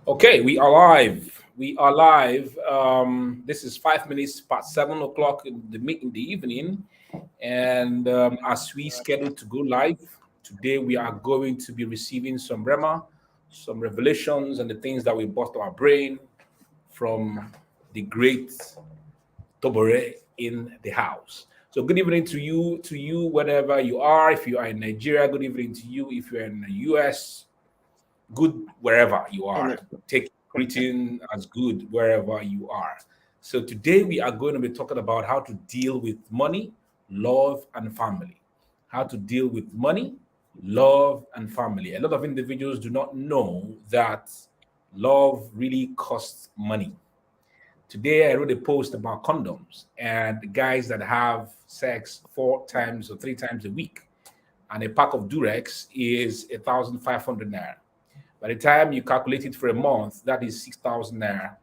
Okay, we are live. We are live. This is 5 minutes past 7 o'clock in the evening, and as we scheduled to go live today, we are going to be receiving some rema, some revelations, and the things that we bust our brain from the great Tobore in the house. So good evening to you, wherever you are. If you are in Nigeria, good evening to you. If you're in the US, good wherever you And are. it, Take greeting as good wherever you are. So today we are going to be talking about how to deal with money, love, and family. How to deal with money, love, and family. A lot of individuals do not know that love really costs money. Today I wrote a post about condoms and guys that have sex 4 times or 3 times a week, and a pack of Durex is 1,500 naira. By the time you calculate it for a month, that is 6,000 naira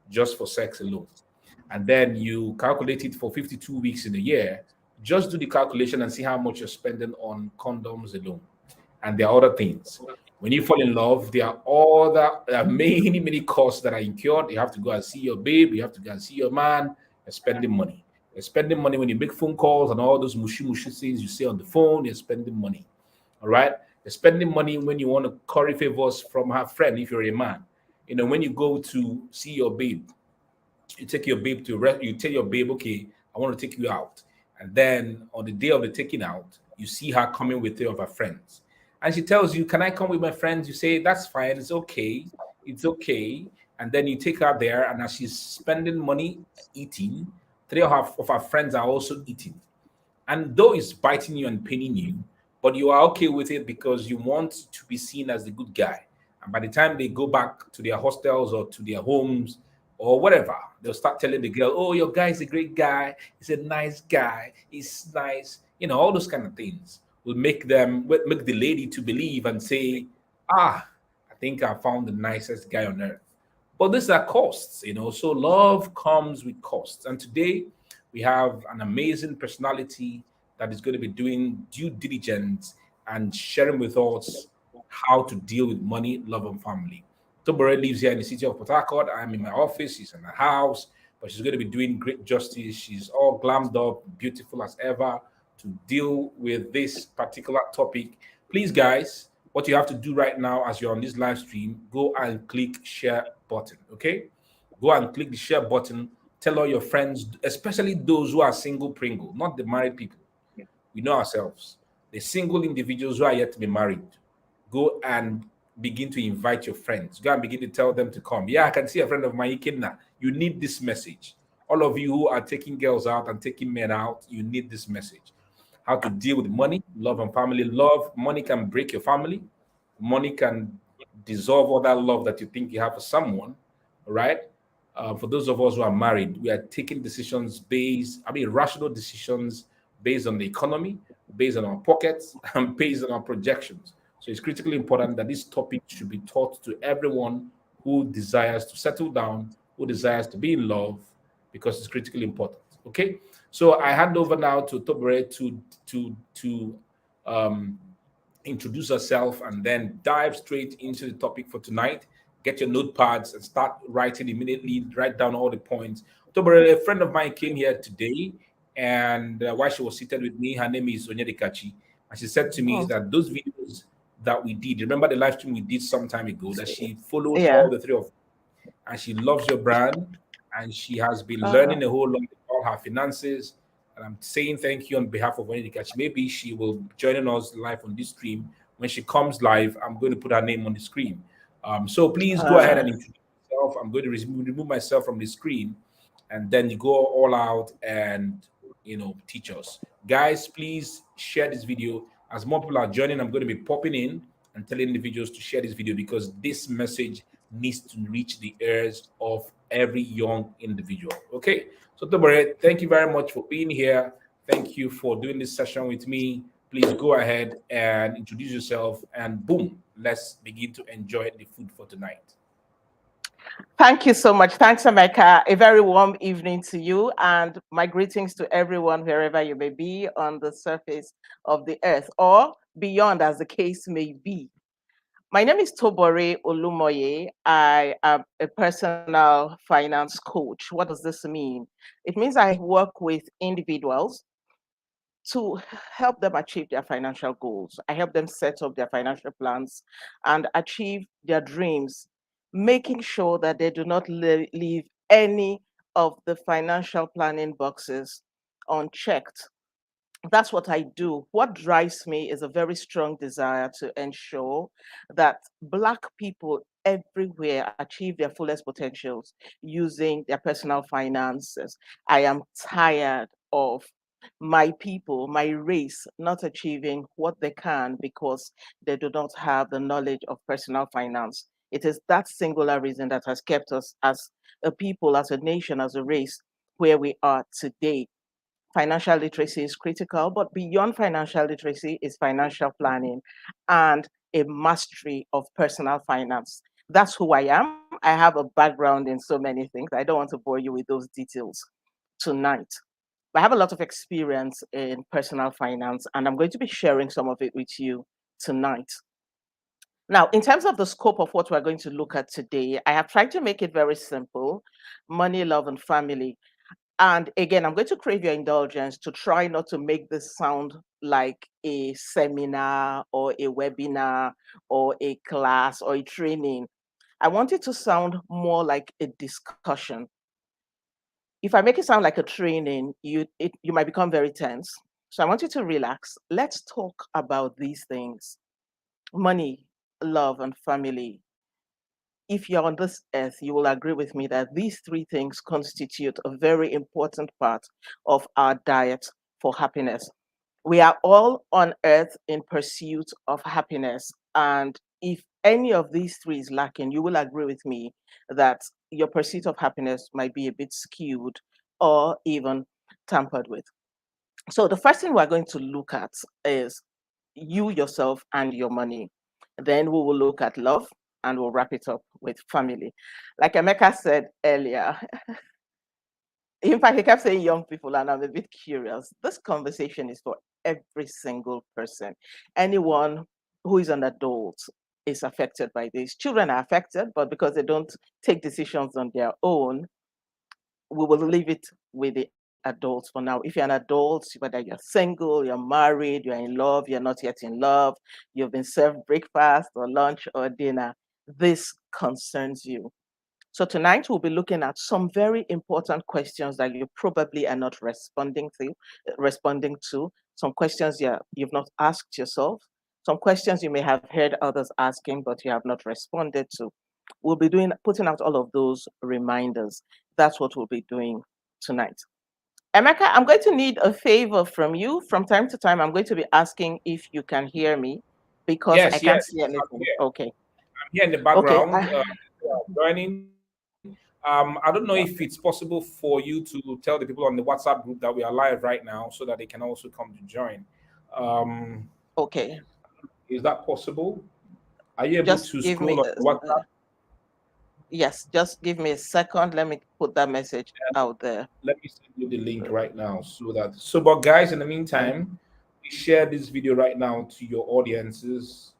just for sex alone. And then you calculate it for 52 weeks in a year. Just do the calculation and see how much you're spending on condoms alone. And there are other things. When you fall in love, there are many costs that are incurred. You have to go and see your babe, you have to go and see your man. You're spending money. You're spending money when you make phone calls and all those mushy things you say on the phone. You're spending money. All right. You're spending money when you want to curry favors from her friend if you're a man. When you go to see your babe, you take your babe you tell your babe, okay, I want to take you out. And then on the day of the taking out, you see her coming with three of her friends. And she tells you, can I come with my friends? You say, that's fine, it's okay, it's okay. And then you take her there, and as she's spending money eating, three of her friends are also eating. And though it's biting you and paining you, but you are okay with it because you want to be seen as the good guy. And by the time they go back to their hostels or to their homes or whatever, they'll start telling the girl, oh, your guy's a great guy. He's a nice guy. He's nice. All those kind of things will make the lady to believe and say, ah, I think I found the nicest guy on earth. But these are costs. So love comes with costs. And today we have an amazing personality that is going to be doing due diligence and sharing with us how to deal with money, love, and family. Tobore lives here in the city of Port Harcourt. I'm in my office. She's in her house, but she's going to be doing great justice. She's all glammed up, beautiful as ever to deal with this particular topic. Please, guys, what you have to do right now as you're on this live stream, go and click share button. Okay, go and click the share button. Tell all your friends, especially those who are single pringle, not the married people. We know ourselves. The single individuals who are yet to be married, go and begin to invite your friends. Go and begin to tell them to come. Yeah, I can see a friend of mine, Ikenna. You need this message. All of you who are taking girls out and taking men out, you need this message. How to deal with money, love, and family. Love, money can break your family. Money can dissolve all that love that you think you have for someone. All right. For those of us who are married, we are taking decisions rational decisions based on the economy, based on our pockets, and based on our projections. So it's critically important that this topic should be taught to everyone who desires to settle down, who desires to be in love, because it's critically important. Okay. So I hand over now to Tobere to um, introduce herself and then dive straight into the topic for tonight. Get your notepads and start writing immediately. Write down all the points. Tobere, a friend of mine came here today, and while she was seated with me, her name is Onyedikachi, and she said to me oh, that those videos that we did, remember the live stream we did some time ago, that she followed yeah. all the three of, and she loves your brand, and she has been Uh, learning a whole lot about her finances. And I'm saying thank you on behalf of Wendy. Maybe she will join us live on this stream. When she comes live, I'm going to put her name on the screen. So please go ahead uh, and introduce yourself. I'm going to remove myself from the screen, and then you go all out and teach us, guys. Please share this video. As more people are joining, I'm going to be popping in and telling individuals to share this video because this message needs to reach the ears of every young individual. Okay. So Tobore, thank you very much for being here. Thank you for doing this session with me. Please go ahead and introduce yourself, and boom, let's begin to enjoy the food for tonight. Thank you so much. Thanks, Emeka. A very warm evening to you, and my greetings to everyone wherever you may be on the surface of the earth or beyond, as the case may be. My name is Tobore Olumoye. I am a personal finance coach. What does this mean? It means I work with individuals to help them achieve their financial goals. I help them set up their financial plans and achieve their dreams, making sure that they do not leave any of the financial planning boxes unchecked. That's what I do. What drives me is a very strong desire to ensure that Black people everywhere achieve their fullest potentials using their personal finances. I am tired of my people, my race, not achieving what they can because they do not have the knowledge of personal finance. It is that singular reason that has kept us as a people, as a nation, as a race, where we are today. Financial literacy is critical, but beyond financial literacy is financial planning and a mastery of personal finance. That's who I am. I have a background in so many things. I don't want to bore you with those details tonight. I have a lot of experience in personal finance, and I'm going to be sharing some of it with you tonight. Now, in terms of the scope of what we're going to look at today, I have tried to make it very simple: money, love, and family. And again, I'm going to crave your indulgence to try not to make this sound like a seminar or a webinar or a class or a training. I want it to sound more like a discussion. If I make it sound like a training, you might become very tense. So I want you to relax. Let's talk about these things: money, love, and family. If you're on this earth, you will agree with me that these three things constitute a very important part of our diet for happiness. We are all on earth in pursuit of happiness. And if any of these three is lacking, you will agree with me that your pursuit of happiness might be a bit skewed or even tampered with. So, the first thing we're going to look at is you, yourself, and your money. Then we will look at love and we'll wrap it up with family. Like Emeka said earlier, in fact, he kept saying young people, and I'm a bit curious. This conversation is for every single person. Anyone who is an adult is affected by this. Children are affected, but because they don't take decisions on their own, we will leave it with the adults for now. If you're an adult, whether you're single, you're married, you're in love, you're not yet in love, you've been served breakfast or lunch or dinner, this concerns you. So tonight we'll be looking at some very important questions that you probably are not responding to, some questions you've not asked yourself, some questions you may have heard others asking but you have not responded to. We'll be putting out all of those reminders. That's what we'll be doing tonight. Emeka, I'm going to need a favor from you. From time to time, I'm going to be asking if you can hear me because I Yes, can't yes, see anything. here. Okay. I'm here in the Okay. background joining. I don't know if it's possible for you to tell the people on the WhatsApp group that we are live right now so that they can also come to join. Um, Okay. is that possible? Are you able Just to give me scroll on the WhatsApp? yes, just give me a second. Let me put that message out there. Let me send you the link right now but guys, in the Thank meantime, we share this video right now to your audiences.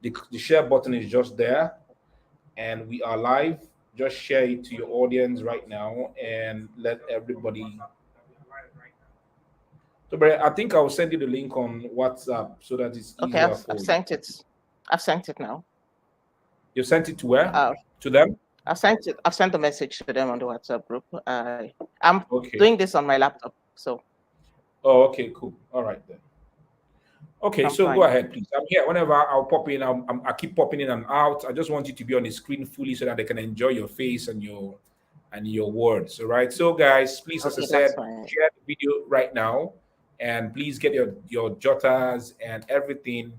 The share button is just there, and we are live. Just share it to your audience right now and let everybody. So, but I think I'll send you the link on WhatsApp so that it's Okay, easier I've for you. sent it. I've sent it now. You sent it to where? Uh, To them? I've sent it. I've sent the message to them on the WhatsApp group. I'm Okay. doing this on my laptop, so Oh, okay, cool. All right then. Okay, I'm so go fine. ahead, please. I'm here. Whenever I'll pop in, I keep popping in and out. I just want you to be on the screen fully so that they can enjoy your face and your words. All right. So, guys, please, as I Okay, that's said, fine. share the video right now, and please get your jotters and everything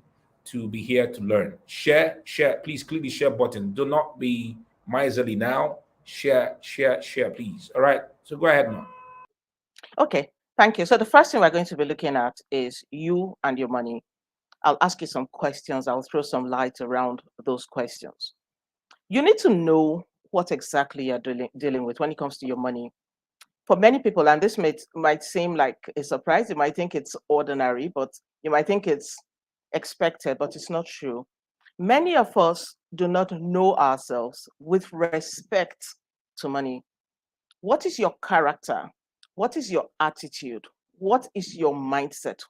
to be here to learn. Share. Please click the share button. Do not be miserly now. Share, please. All right. So go ahead now. Okay, thank you. So the first thing we're going to be looking at is you and your money. I'll ask you some questions. I'll throw some light around those questions. You need to know what exactly you're dealing with when it comes to your money. For many people, and this might seem like a surprise, you might think it's ordinary, but you might think it's expected, but it's not true. Many of us do not know ourselves with respect to money. What is your character? What is your attitude? What is your mindset?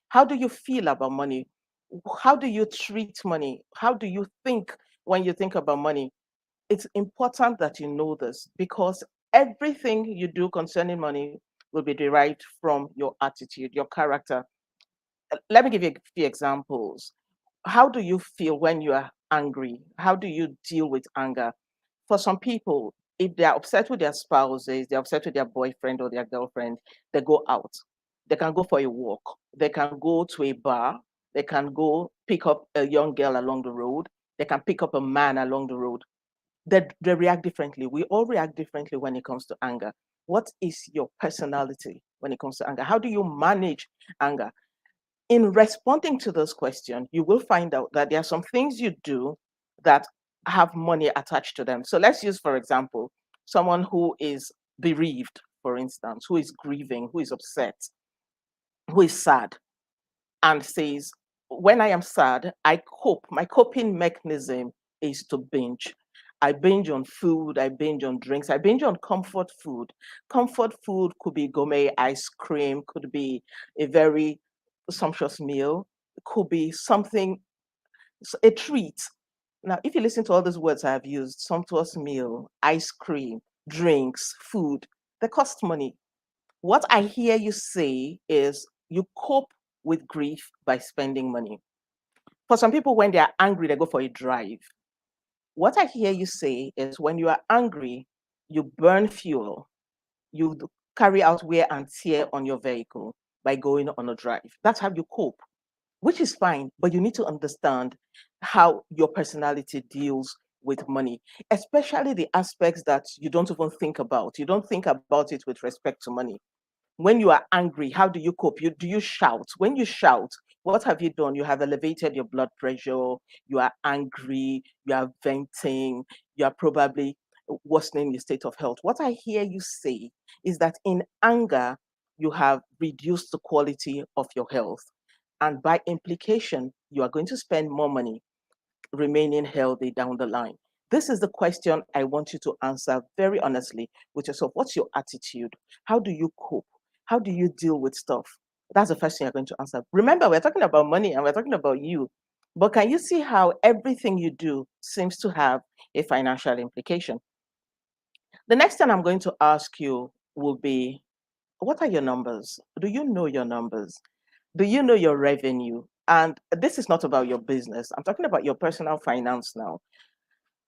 How do you feel about money? How do you treat money? How do you think when you think about money? It's important that you know this because everything you do concerning money will be derived from your attitude, your character. Let me give you a few examples. How do you feel when you are angry? How do you deal with anger? For some people, if they are upset with their spouses, they're upset with their boyfriend or their girlfriend, they go out. They can go for a walk. They can go to a bar. They can go pick up a young girl along the road. They can pick up a man along the road. They react differently. We all react differently when it comes to anger. What is your personality when it comes to anger? How do you manage anger? In responding to this question, you will find out that there are some things you do that have money attached to them. So let's use, for example, someone who is bereaved, for instance, who is grieving, who is upset, who is sad, and says, when I am sad, I cope. My coping mechanism is to binge. I binge on food, I binge on drinks, I binge on comfort food. Comfort food could be gourmet ice cream, could be a very sumptuous meal, could be something, a treat. Now, if you listen to all those words I have used, sumptuous meal, ice cream, drinks, food, they cost money. What I hear you say is you cope with grief by spending money. For some people, when they are angry, they go for a drive. What I hear you say is when you are angry, you burn fuel, you carry out wear and tear on your vehicle by going on a drive. That's how you cope, which is fine, but you need to understand how your personality deals with money, especially the aspects that you don't even think about. You don't think about it with respect to money. When you are angry, how do you cope? Do you shout? When you shout, what have you done? You have elevated your blood pressure, you are angry, you are venting, you are probably worsening your state of health. What I hear you say is that in anger, you have reduced the quality of your health. And by implication, you are going to spend more money remaining healthy down the line. This is the question I want you to answer very honestly with yourself. What's your attitude? How do you cope? How do you deal with stuff? That's the first thing you're going to answer. Remember, we're talking about money and we're talking about you. But can you see how everything you do seems to have a financial implication? The next thing I'm going to ask you will be, what are your numbers? Do you know your numbers? Do you know your revenue? And this is not about your business. I'm talking about your personal finance now.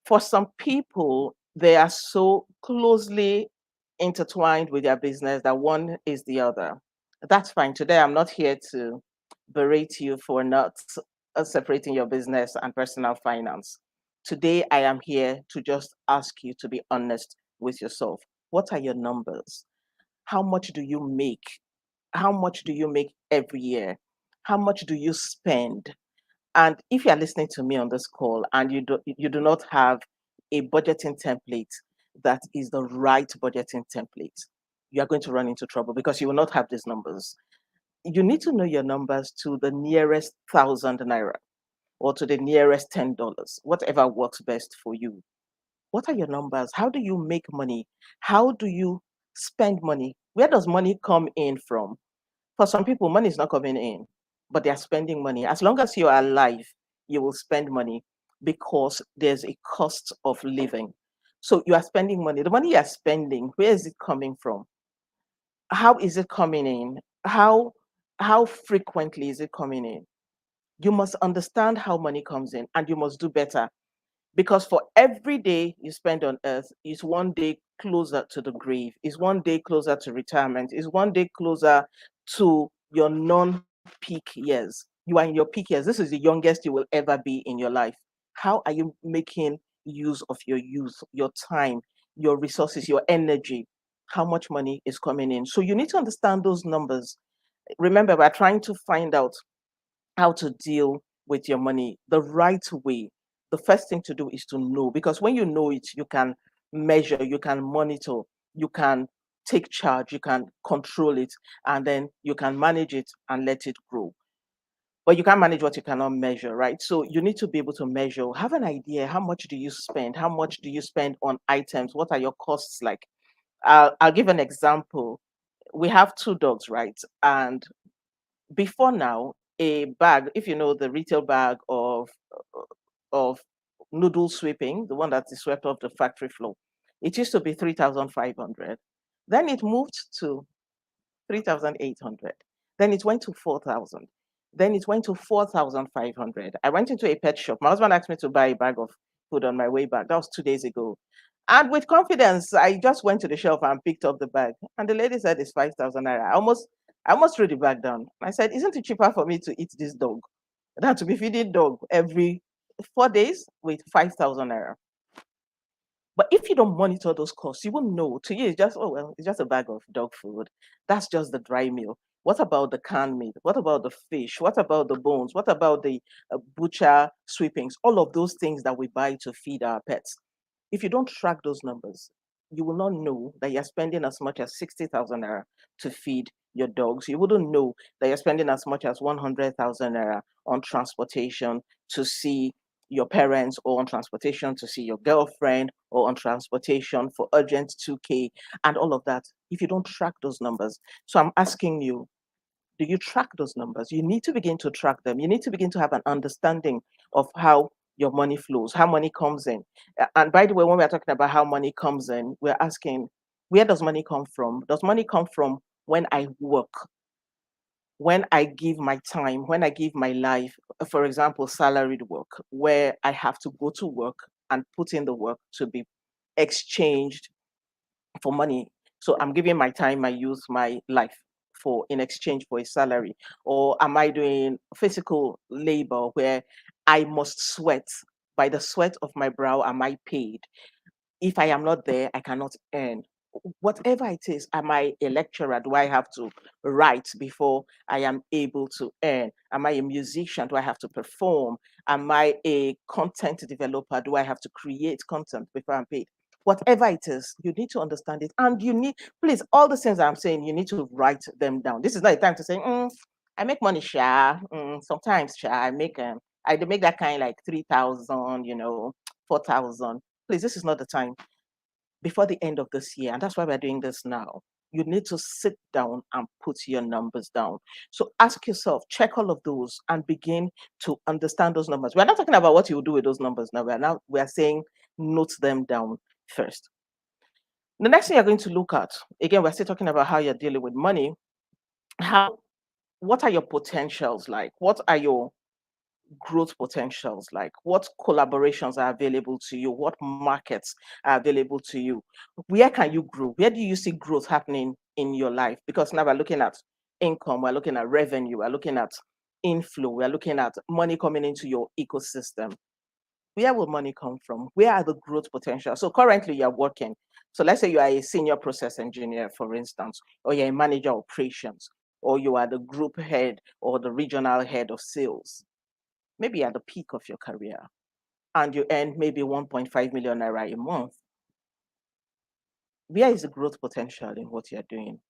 For some people, they are so closely intertwined with their business that one is the other. That's fine. Today, I'm not here to berate you for not separating your business and personal finance. Today, I am here to just ask you to be honest with yourself. What are your numbers? How much do you make? How much do you make every year? How much do you spend? And if you are listening to me on this call and you do not have a budgeting template that is the right budgeting template, you are going to run into trouble because you will not have these numbers. You need to know your numbers to the nearest 1,000 naira or to the nearest $10, whatever works best for you. What are your numbers? How do you make money? How do you spend money? Where does money come in from? For some people, money is not coming in, but they are spending money. As long as you are alive, you will spend money because there's a cost of living. So you are spending money. The money you are spending, where is it coming from? How is it coming in? How frequently is it coming in? You must understand how money comes in and you must do better because for every day you spend on earth is one day closer to the grave, is one day closer to retirement, is one day closer to your non-peak years. You are in your peak years. This is the youngest you will ever be in your life. How are you making use of your youth, your time, your resources, your energy? How much money is coming in? So you need to understand those numbers. Remember, we're trying to find out how to deal with your money the right way. The first thing to do is to know, because when you know it, you can measure, you can monitor, you can take charge, you can control it, and then you can manage it and let it grow. but you can't manage what you cannot measure, right? So you need to be able to measure, have an idea, how much do you spend? How much do you spend on items? What are your costs like? I'll give an example. We have two dogs, right? And before now, a bag, if you know the retail bag of noodle sweeping, the one that is swept off the factory floor, it used to be 3,500. Then it moved to 3,800. Then it went to 4,000. Then it went to 4,500. I went into a pet shop. My husband asked me to buy a bag of food on my way back. That was 2 days ago. And with confidence, I just went to the shelf and picked up the bag. And the lady said it's 5,000 naira. I almost threw the bag down. I said, isn't it cheaper for me to eat this dog than to be feeding dog every 4 days with 5,000 naira? But if you don't monitor those costs, you won't know. To you, it's just, oh, well, it's just a bag of dog food. That's just the dry meal. What about the canned meat? What about the fish? What about the bones? What about the butcher sweepings? All of those things that we buy to feed our pets. If you don't track those numbers, you will not know that you're spending as much as 60,000 naira to feed your dogs. You wouldn't know that you're spending as much as 100,000 naira on transportation to see your parents, or on transportation to see your girlfriend, or on transportation for urgent 2K and all of that, if you don't track those numbers. So I'm asking you, do you track those numbers? You need to begin to track them. You need to begin to have an understanding of how your money flows, how money comes in. And by the way, when we're talking about how money comes in, we're asking, where does money come from? Does money come from when I work, when I give my time, when I give my life, for example, salaried work, where I have to go to work and put in the work to be exchanged for money? So I'm giving my time, my youth, my life for in exchange for a salary? Or am I doing physical labor where I must sweat? By the sweat of my brow am I paid? If I am not there, I cannot earn. Whatever it is, am I a lecturer? Do I have to write before I am able to earn? Am I a musician? Do I have to perform? Am I a content developer? Do I have to create content before I'm paid? Whatever it is, you need to understand it. And you need, please, all the things I'm saying, you need to write them down. This is not a time to say, I make money, sha. Sometimes, sha, I make that kind like 3,000, 4,000. Please, this is not the time. Before the end of this year, and that's why we're doing this now, you need to sit down and put your numbers down. So ask yourself, check all of those and begin to understand those numbers. We're not talking about what you do with those numbers now. We are saying note them down first. The next thing you're going to look at, again, we're still talking about how you're dealing with money. How What are your potentials like? What are your growth potentials like? What collaborations are available to you? What markets are available to you? Where can you grow? Where do you see growth happening in your life? Because now we're looking at income, we're looking at revenue, we're looking at inflow, we're looking at money coming into your ecosystem. Where will money come from? Where are the growth potentials? So currently you're working. So let's say you are a senior process engineer, for instance, or you're a manager of operations, or you are the group head or the regional head of sales, maybe at the peak of your career, and you earn maybe 1.5 million naira a month. Where is the growth potential in what you're doing?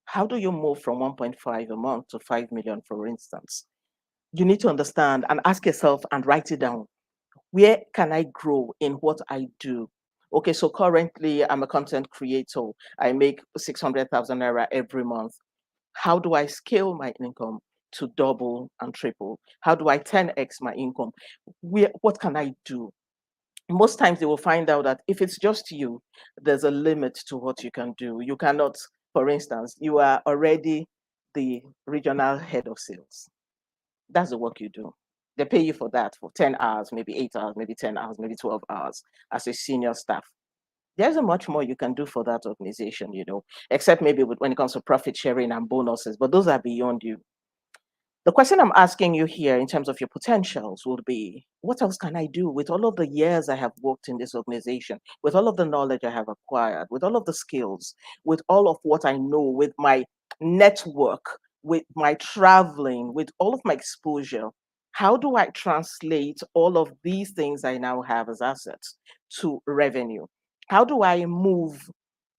How do you move from 1.5 a month to 5 million, for instance? You need to understand and ask yourself and write it down. Where can I grow in what I do? Okay, so currently I'm a content creator. I make 600,000 naira every month. How do I scale my income to double and triple? How do I 10x my income? What can I do? Most times they will find out that if it's just you, there's a limit to what you can do. You cannot, for instance, you are already the regional head of sales. That's the work you do. They pay you for that for 10 hours, maybe 8 hours, maybe 10 hours, maybe 12 hours as a senior staff. There's a much more you can do for that organization, except maybe when it comes to profit sharing and bonuses, but those are beyond you. The question I'm asking you here in terms of your potentials would be, what else can I do with all of the years I have worked in this organization, with all of the knowledge I have acquired, with all of the skills, with all of what I know, with my network, with my traveling, with all of my exposure? How do I translate all of these things I now have as assets to revenue? How do I move?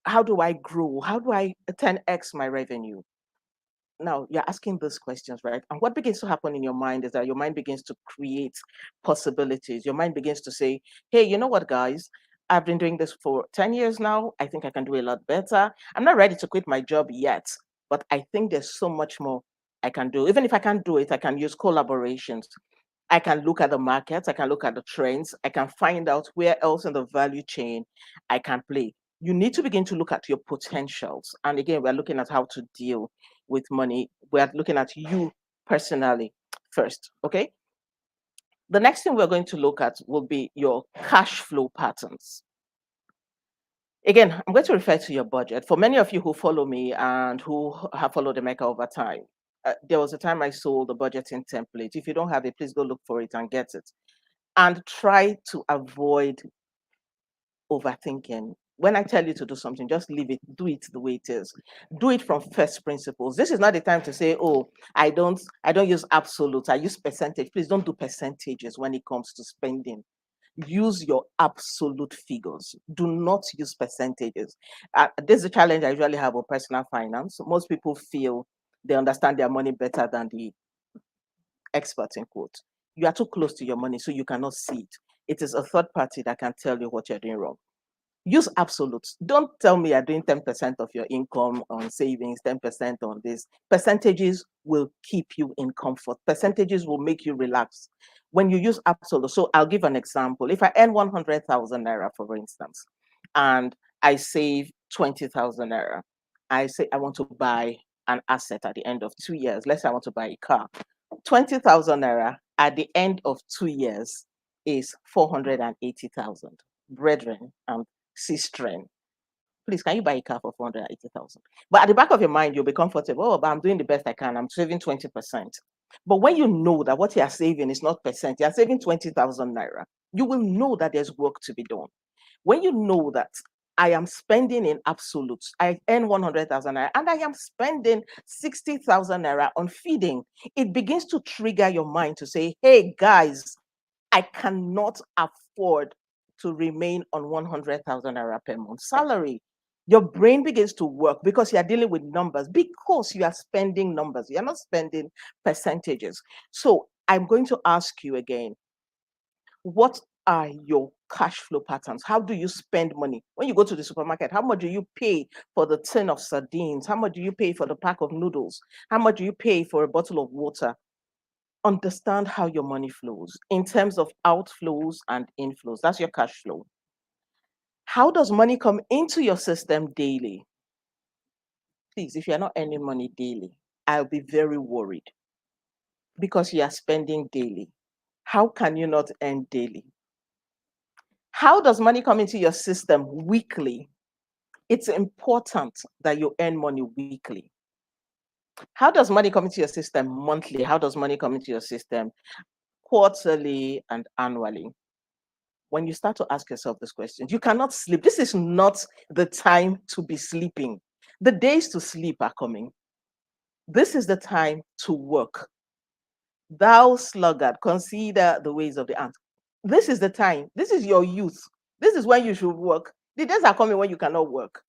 How do I grow? How do I 10x my revenue? Now you're asking these questions, right? And what begins to happen in your mind is that your mind begins to create possibilities. Your mind begins to say, hey, you know what, guys? I've been doing this for 10 years now. I think I can do a lot better. I'm not ready to quit my job yet, but I think there's so much more I can do. Even if I can't do it, I can use collaborations. I can look at the markets, I can look at the trends, I can find out where else in the value chain I can play. You need to begin to look at your potentials. And again, we're looking at how to deal with money. We're looking at you personally first. Okay. The next thing we're going to look at will be your cash flow patterns. Again, I'm going to refer to your budget. For many of you who follow me and who have followed Emeka over time, there was a time I sold the budgeting template. If you don't have it, please go look for it and get it. And try to avoid overthinking. When I tell you to do something, just leave it, do it the way it is. Do it from first principles. This is not the time to say, oh, I don't use absolutes, I use percentage. Please don't do percentages when it comes to spending. Use your absolute figures. Do not use percentages. This is a challenge I usually have with personal finance. Most people feel they understand their money better than the experts in quote. You are too close to your money, so you cannot see it. It is a third party that can tell you what you're doing wrong. Use absolutes. Don't tell me you're doing 10% of your income on savings, 10% on this. Percentages will keep you in comfort. Percentages will make you relax. When you use absolute, so I'll give an example. If I earn 100,000 naira, for instance, and I save 20,000 naira, I say I want to buy an asset at the end of 2 years. Let's say I want to buy a car. 20,000 naira at the end of 2 years is 480,000. Brethren and sistren, please, can you buy a car for 480,000? But at the back of your mind, you'll be comfortable. Oh, but I'm doing the best I can. I'm saving 20%. But when you know that what you are saving is not percent, you are saving 20,000 naira, you will know that there's work to be done. When you know that I am spending in absolutes, I earn 100,000 naira and I am spending 60,000 naira on feeding, it begins to trigger your mind to say, hey, guys, I cannot afford to remain on 100,000 naira per month salary. Your brain begins to work because you are dealing with numbers, because you are spending numbers. You're not spending percentages. So I'm going to ask you again, what are your cash flow patterns? How do you spend money? When you go to the supermarket, how much do you pay for the tin of sardines? How much do you pay for the pack of noodles? How much do you pay for a bottle of water? Understand how your money flows in terms of outflows and inflows. That's your cash flow. How does money come into your system daily? Please, if you're not earning money daily, I'll be very worried because you are spending daily. How can you not earn daily? How does money come into your system weekly? It's important that you earn money weekly. How does money come into your system monthly? How does money come into your system quarterly and annually? When you start to ask yourself this question, you cannot sleep. This is not the time to be sleeping. The days to sleep are coming. This is the time to work. Thou sluggard, consider the ways of the ant. This is the time. This is your youth. This is when you should work. The days are coming when you cannot work.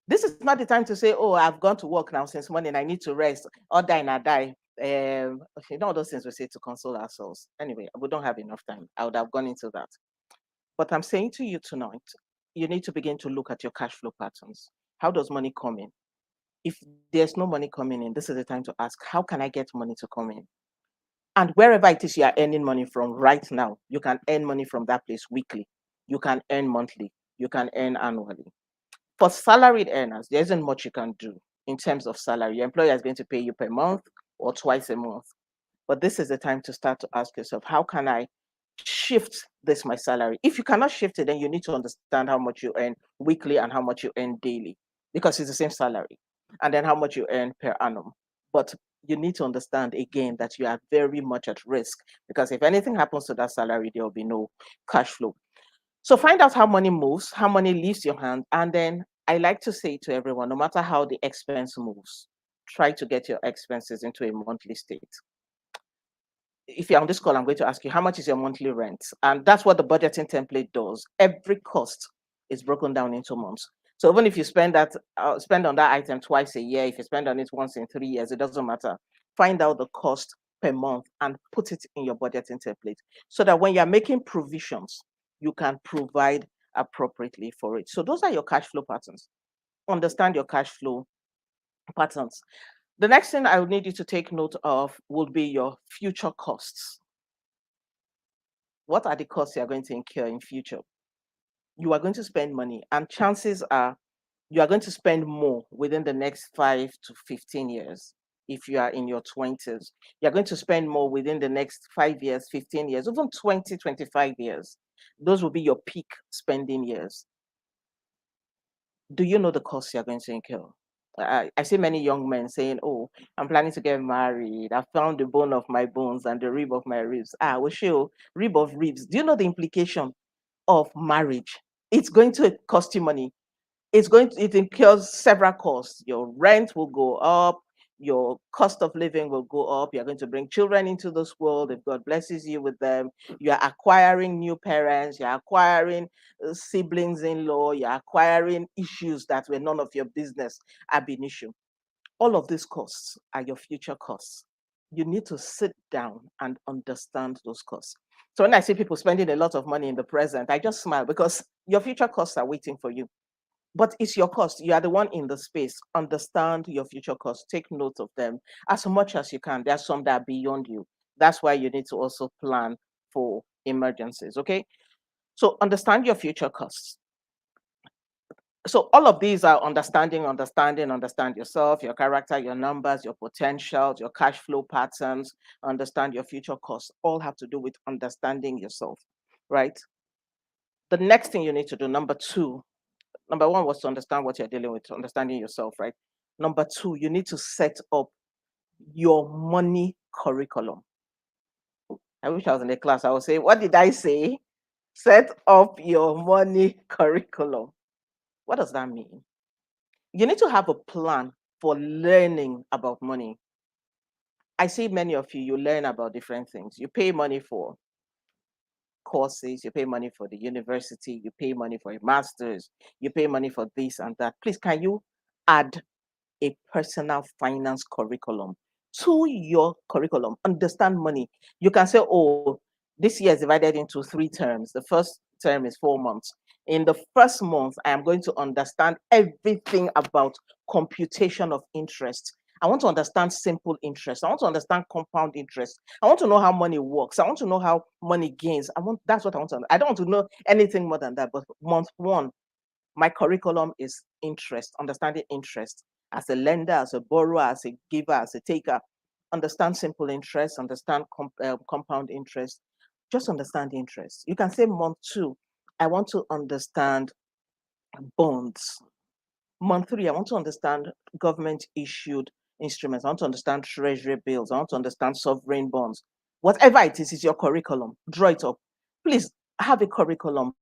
This is not the time to say, oh, I've gone to work now since morning, I need to rest, or die and I die. All those things we say to console ourselves. Anyway, we don't have enough time. I would have gone into that. But I'm saying to you tonight, you need to begin to look at your cash flow patterns. How does money come in? If there's no money coming in, this is the time to ask, how can I get money to come in? And wherever it is you are earning money from right now, you can earn money from that place weekly. You can earn monthly. You can earn annually. For salaried earners, there isn't much you can do in terms of salary. Your employer is going to pay you per month or twice a month. But this is the time to start to ask yourself, how can I shift this my salary? If you cannot shift it, then you need to understand how much you earn weekly and how much you earn daily, because it's the same salary, and then how much you earn per annum. But you need to understand again that you are very much at risk, because if anything happens to that salary, there will be no cash flow. So find out how money moves, how money leaves your hand, and then I like to say to everyone, no matter how the expense moves, try to get your expenses into a monthly state. If you're on this call, I'm going to ask you, how much is your monthly rent? And that's what the budgeting template does. Every cost is broken down into months. So even if you spend on that item twice a year, if you spend on it once in 3 years, it doesn't matter. Find out the cost per month and put it in your budgeting template so that when you're making provisions, you can provide appropriately for it. So those are your cash flow patterns. Understand your cash flow patterns. The next thing I would need you to take note of will be your future costs. What are the costs you are going to incur in future? You are going to spend money, and chances are you are going to spend more within the next 5 to 15 years. If you are in your 20s, you're going to spend more within the next 5 years, 15 years, even 20, 25 years. Those will be your peak spending years. Do you know the costs you're going to incur? I see many young men saying, "Oh, I'm planning to get married. I found the bone of my bones and the rib of my ribs." Ah, we show rib of ribs. Do you know the implication of marriage? It's going to cost you money. It incurs several costs. Your rent will go up, your cost of living will go up. You're going to bring children into this world if God blesses you with them. You're acquiring new parents, you're acquiring siblings in law, you're acquiring issues that were none of your business ab initio. All of these costs are your future costs. You need to sit down and understand those costs. So when I see people spending a lot of money in the present, I just smile because your future costs are waiting for you. But it's your cost. You are the one in the space. Understand your future costs. Take note of them as much as you can. There's some that are beyond you. That's why you need to also plan for emergencies. Okay. So understand your future costs. So all of these are understand yourself, your character, your numbers, your potentials, your cash flow patterns, understand your future costs. All have to do with understanding yourself, right? The next thing you need to do, number one was to understand what you're dealing with, understanding yourself, right? Number two, you need to set up your money curriculum. I wish I was in a class. I would say, what did I say? Set up your money curriculum. What does that mean? You need to have a plan for learning about money. I see many of you learn about different things. You pay money for courses, you pay money for the university, you pay money for a master's, you pay money for this and that. Please, can you add a personal finance curriculum to your curriculum? Understand money. You can say, oh, this year is divided into 3 terms. The first term is 4 months. In the first month, I am going to understand everything about computation of interest. I want to understand simple interest. I want to understand compound interest. I want to know how money works. I want to know how money gains. That's what I want to know. I don't want to know anything more than that. But month one, my curriculum is interest, understanding interest as a lender, as a borrower, as a giver, as a taker. Understand simple interest, understand compound interest. Just understand interest. You can say month two, I want to understand bonds. Month three, I want to understand government issued instruments. I want to understand treasury bills. I want to understand sovereign bonds. Whatever it is your curriculum. Draw it up. Please have a curriculum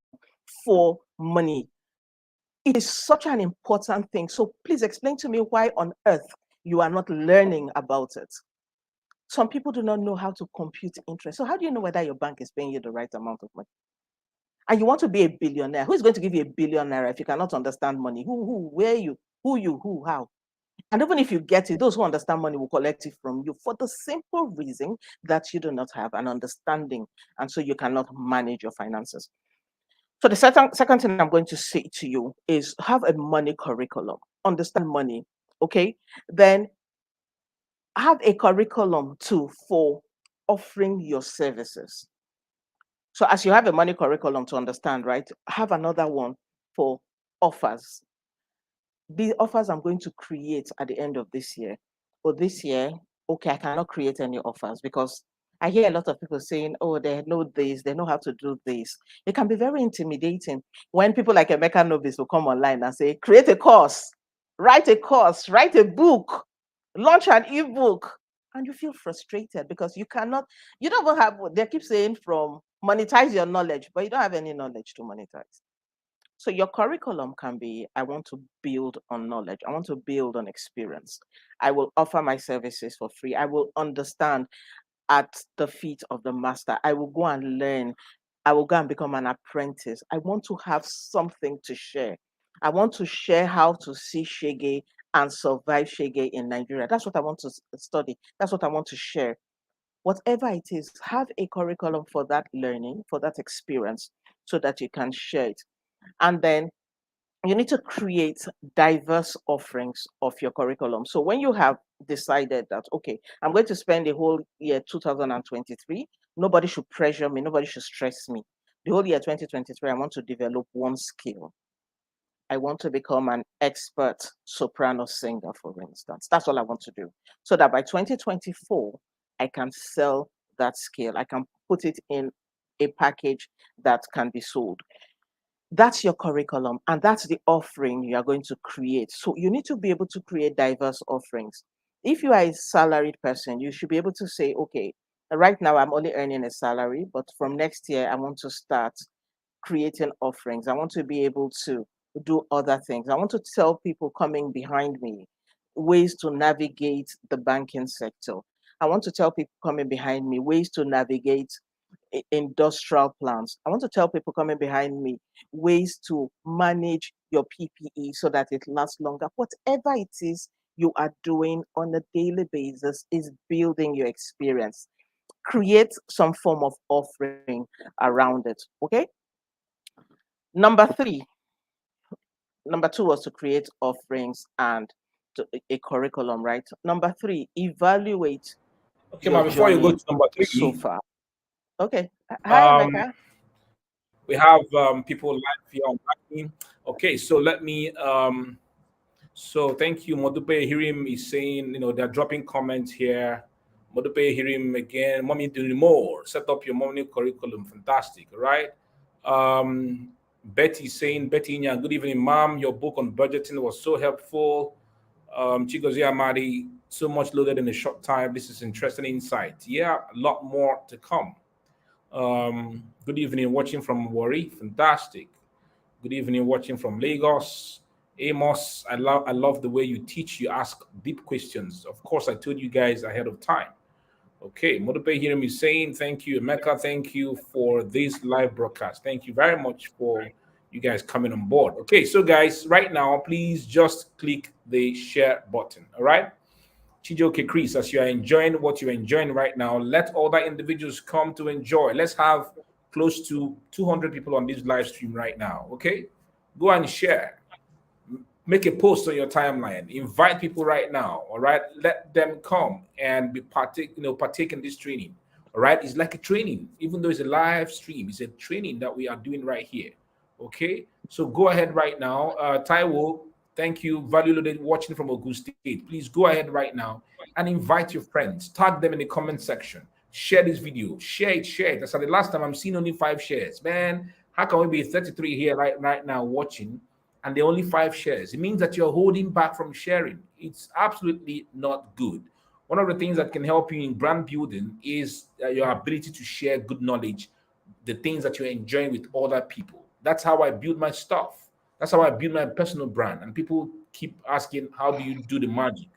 for money. It is such an important thing. So please explain to me why on earth you are not learning about it. Some people do not know how to compute interest. So how do you know whether your bank is paying you the right amount of money? And you want to be a billionaire. Who is going to give you a billionaire if you cannot understand money? Who, where you, who, how? And even if you get it, those who understand money will collect it from you for the simple reason that you do not have an understanding. And so you cannot manage your finances. So the second thing I'm going to say to you is have a money curriculum, understand money, okay? Then have a curriculum too for offering your services. So as you have a money curriculum to understand, right? Have another one for offers. The offers I'm going to create at the end of this year. For this year, okay, I cannot create any offers because I hear a lot of people saying, oh, they know this, they know how to do this. It can be very intimidating when people like Emeka Novice will come online and say, create a course, write a book, launch an ebook. And you feel frustrated because you don't even have, they keep saying from monetize your knowledge, but you don't have any knowledge to monetize. So your curriculum can be, I want to build on knowledge. I want to build on experience. I will offer my services for free. I will understand at the feet of the master. I will go and learn. I will go and become an apprentice. I want to have something to share. I want to share how to see Shege and survive Shege in Nigeria. That's what I want to study. That's what I want to share. Whatever it is, have a curriculum for that learning, for that experience, so that you can share it. And then you need to create diverse offerings of your curriculum. So when you have decided that, okay, I'm going to spend the whole year 2023, nobody should pressure me, nobody should stress me. The whole year 2023, I want to develop one skill. I want to become an expert soprano singer, for instance. That's all I want to do. So that by 2024, I can sell that skill. I can put it in a package that can be sold. That's your curriculum, and that's the offering you are going to create. So you need to be able to create diverse offerings. If you are a salaried person, you should be able to say, okay, right now I'm only earning a salary, but from next year I want to start creating offerings. I want to be able to do other things. I want to tell people coming behind me ways to navigate the banking sector. I want to tell people coming behind me ways to navigate industrial plants. I want to tell people coming behind me ways to manage your PPE so that it lasts longer. Whatever it is you are doing on a daily basis is building your experience. Create some form of offering around it. Okay. Number three, number two was to create offerings and a curriculum, right? Number three, evaluate Okay, your ma, before you go journey to number so three, far. Okay. Hi, um, Emeka. we have people live here on Lightning. Okay, so let me so thank you. Modupe Hirim is saying, they're dropping comments here. Modupe Hirim again, mommy doing more. Set up your morning curriculum. Fantastic, all right? Betty saying, Betty Inya, good evening, mom. Your book on budgeting was so helpful. Chigozie Amadi, so much loaded in a short time. This is interesting insight. Yeah, a lot more to come. Good evening, watching from Warri. Fantastic. Good evening, watching from Lagos. Amos, I love the way you teach. You ask deep questions. Of course, I told you guys ahead of time. Okay, Modope hearing me saying thank you, Emeka. Thank you for this live broadcast. Thank you very much for you guys coming on board. Okay, so guys, right now, please just click the share button. All right. Chijoke Chris, as you are enjoying what you're enjoying right now, let other individuals come to enjoy. Let's have close to 200 people on this live stream right now. Okay, go and share. Make a post on your timeline. Invite people right now. All right, let them come and be partake in this training. All right, it's like a training, even though it's a live stream. It's a training that we are doing right here. Okay, so go ahead right now. Taiwo, thank you. Value loaded watching from Ogun State. Please go ahead right now and invite your friends. Tag them in the comment section. Share this video. Share it. Share it. That's the last time I'm seeing only 5 shares. Man, how can we be 33 here right now watching? And there are only 5 shares. It means that you're holding back from sharing. It's absolutely not good. One of the things that can help you in brand building is your ability to share good knowledge, the things that you're enjoying with other people. That's how I build my stuff. That's how I build my personal brand. And people keep asking, how do you do the magic?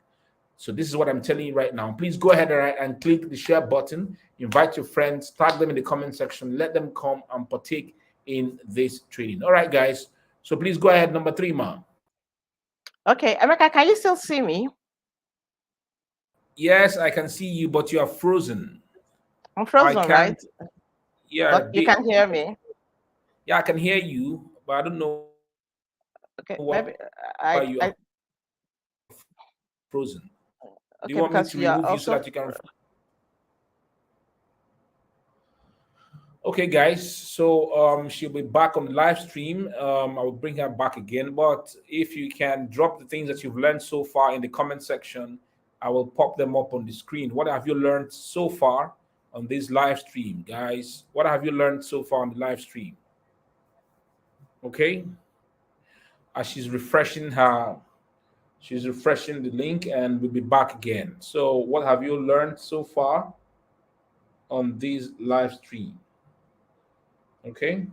So this is what I'm telling you right now. Please go ahead and click the share button. Invite your friends, tag them in the comment section. Let them come and partake in this training. All right, guys. So please go ahead, number 3, ma'am. Okay, Emeka, can you still see me? Yes, I can see you, but you are frozen. I'm I frozen, right? can't. Yeah, a But you bit. can hear me. Yeah, I can hear you, but I don't know Okay, why maybe you are I frozen. Do you okay, want me because to you are remove you so also that you can? Okay, guys. So she'll be back on the live stream. I will bring her back again. But if you can drop the things that you've learned so far in the comment section, I will pop them up on the screen. What have you learned so far on this live stream, guys? What have you learned so far on the live stream? Okay. As she's refreshing the link, and we'll be back again. So, what have you learned so far on this live stream? Okay.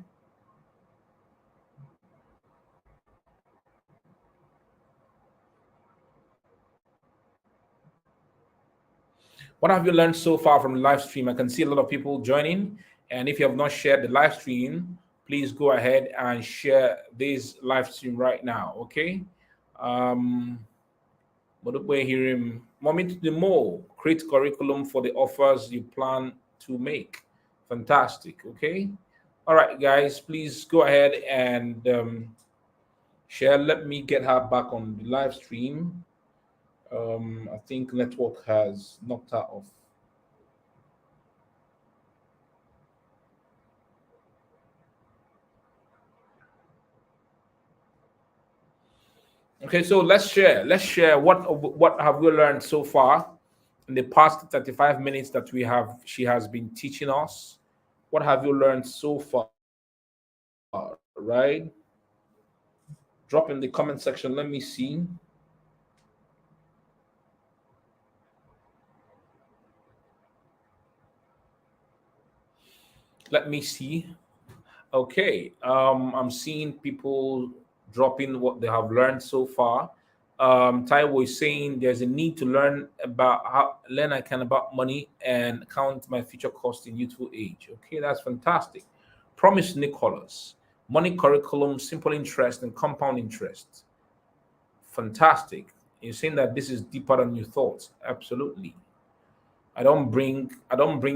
What have you learned so far from the live stream? I can see a lot of people joining. And if you have not shared the live stream, please go ahead and share this live stream right now. Okay. But we're hearing mommy to the more create curriculum for the offers you plan to make. Fantastic. Okay. All right, guys, please go ahead and share. Let me get her back on the live stream. I think network has knocked her off. Okay, so let's share. Let's share what have we learned so far in the past 35 minutes that we have she has been teaching us. What have you learned so far? Right? Drop in the comment section. Let me see. Let me see. Okay. I'm seeing people dropping what they have learned so far. Taiwo is saying there's a need to learn I can about money and count my future cost in youthful age. Okay, that's fantastic. Promise Nicholas, money curriculum, simple interest and compound interest. Fantastic. You're saying that this is deeper than you thought. Absolutely. I don't bring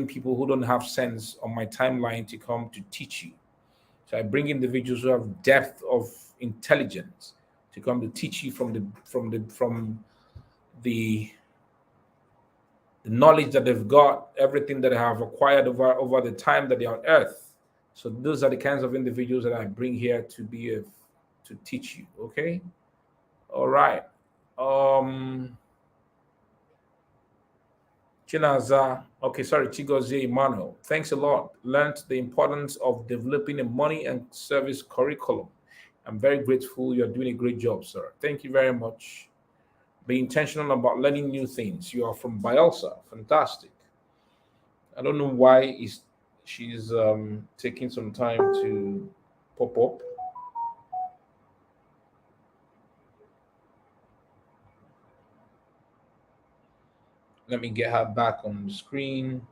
people who don't have sense on my timeline to come to teach you. So I bring individuals who have depth of intelligence to come to teach you from the knowledge that they've got, everything that they have acquired over the time that they're on earth. So those are the kinds of individuals that I bring here to teach you. Okay. All right. Chinaza, okay, sorry, Chigozie Emmanuel. Thanks a lot. Learned the importance of developing a money and service curriculum. I'm very grateful. You're doing a great job, sir. Thank you very much. Be intentional about learning new things. You are from Bielsa. Fantastic. I don't know why she's taking some time to pop up. Let me get her back on the screen.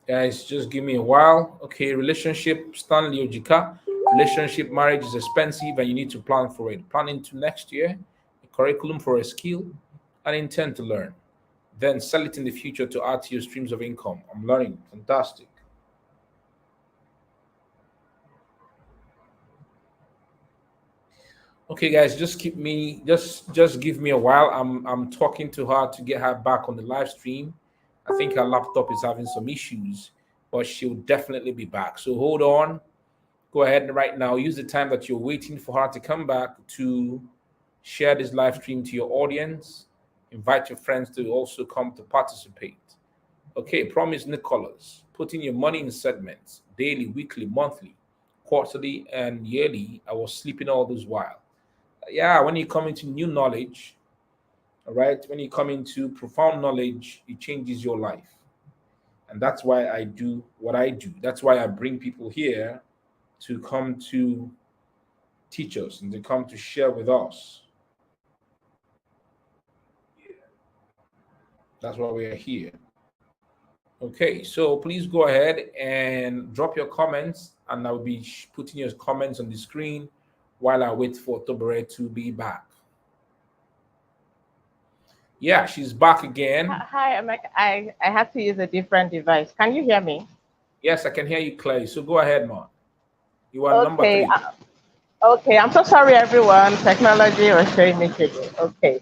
Guys, just give me a while. Okay, relationship, Stanley Ojika. Relationship, marriage is expensive and you need to plan for it. Plan into next year, a curriculum for a skill, and intend to learn. Then sell it in the future to add to your streams of income. I'm learning. Fantastic. Okay, guys, just give me a while. I'm talking to her to get her back on the live stream. I think her laptop is having some issues, but she'll definitely be back. So hold on. Go ahead and right now use the time that you're waiting for her to come back to share this live stream to your audience. Invite your friends to also come to participate. Okay, promise Nicholas, putting your money in segments daily, weekly, monthly, quarterly, and yearly. I was sleeping all this while. Yeah, when you come into new knowledge, all right, when you come into profound knowledge, it changes your life. And that's why I do what I do. That's why I bring people here to come to teach us and to come to share with us. That's why we are here. Okay, so please go ahead and drop your comments, and I'll be putting your comments on the screen while I wait for Tobere to be back. Yeah, she's back again. Hi, I have to use a different device. Can you hear me? Yes, I can hear you clearly. So go ahead, Ma. You are number Okay. 3. Okay, I'm so sorry, everyone. Technology was showing me today. Okay.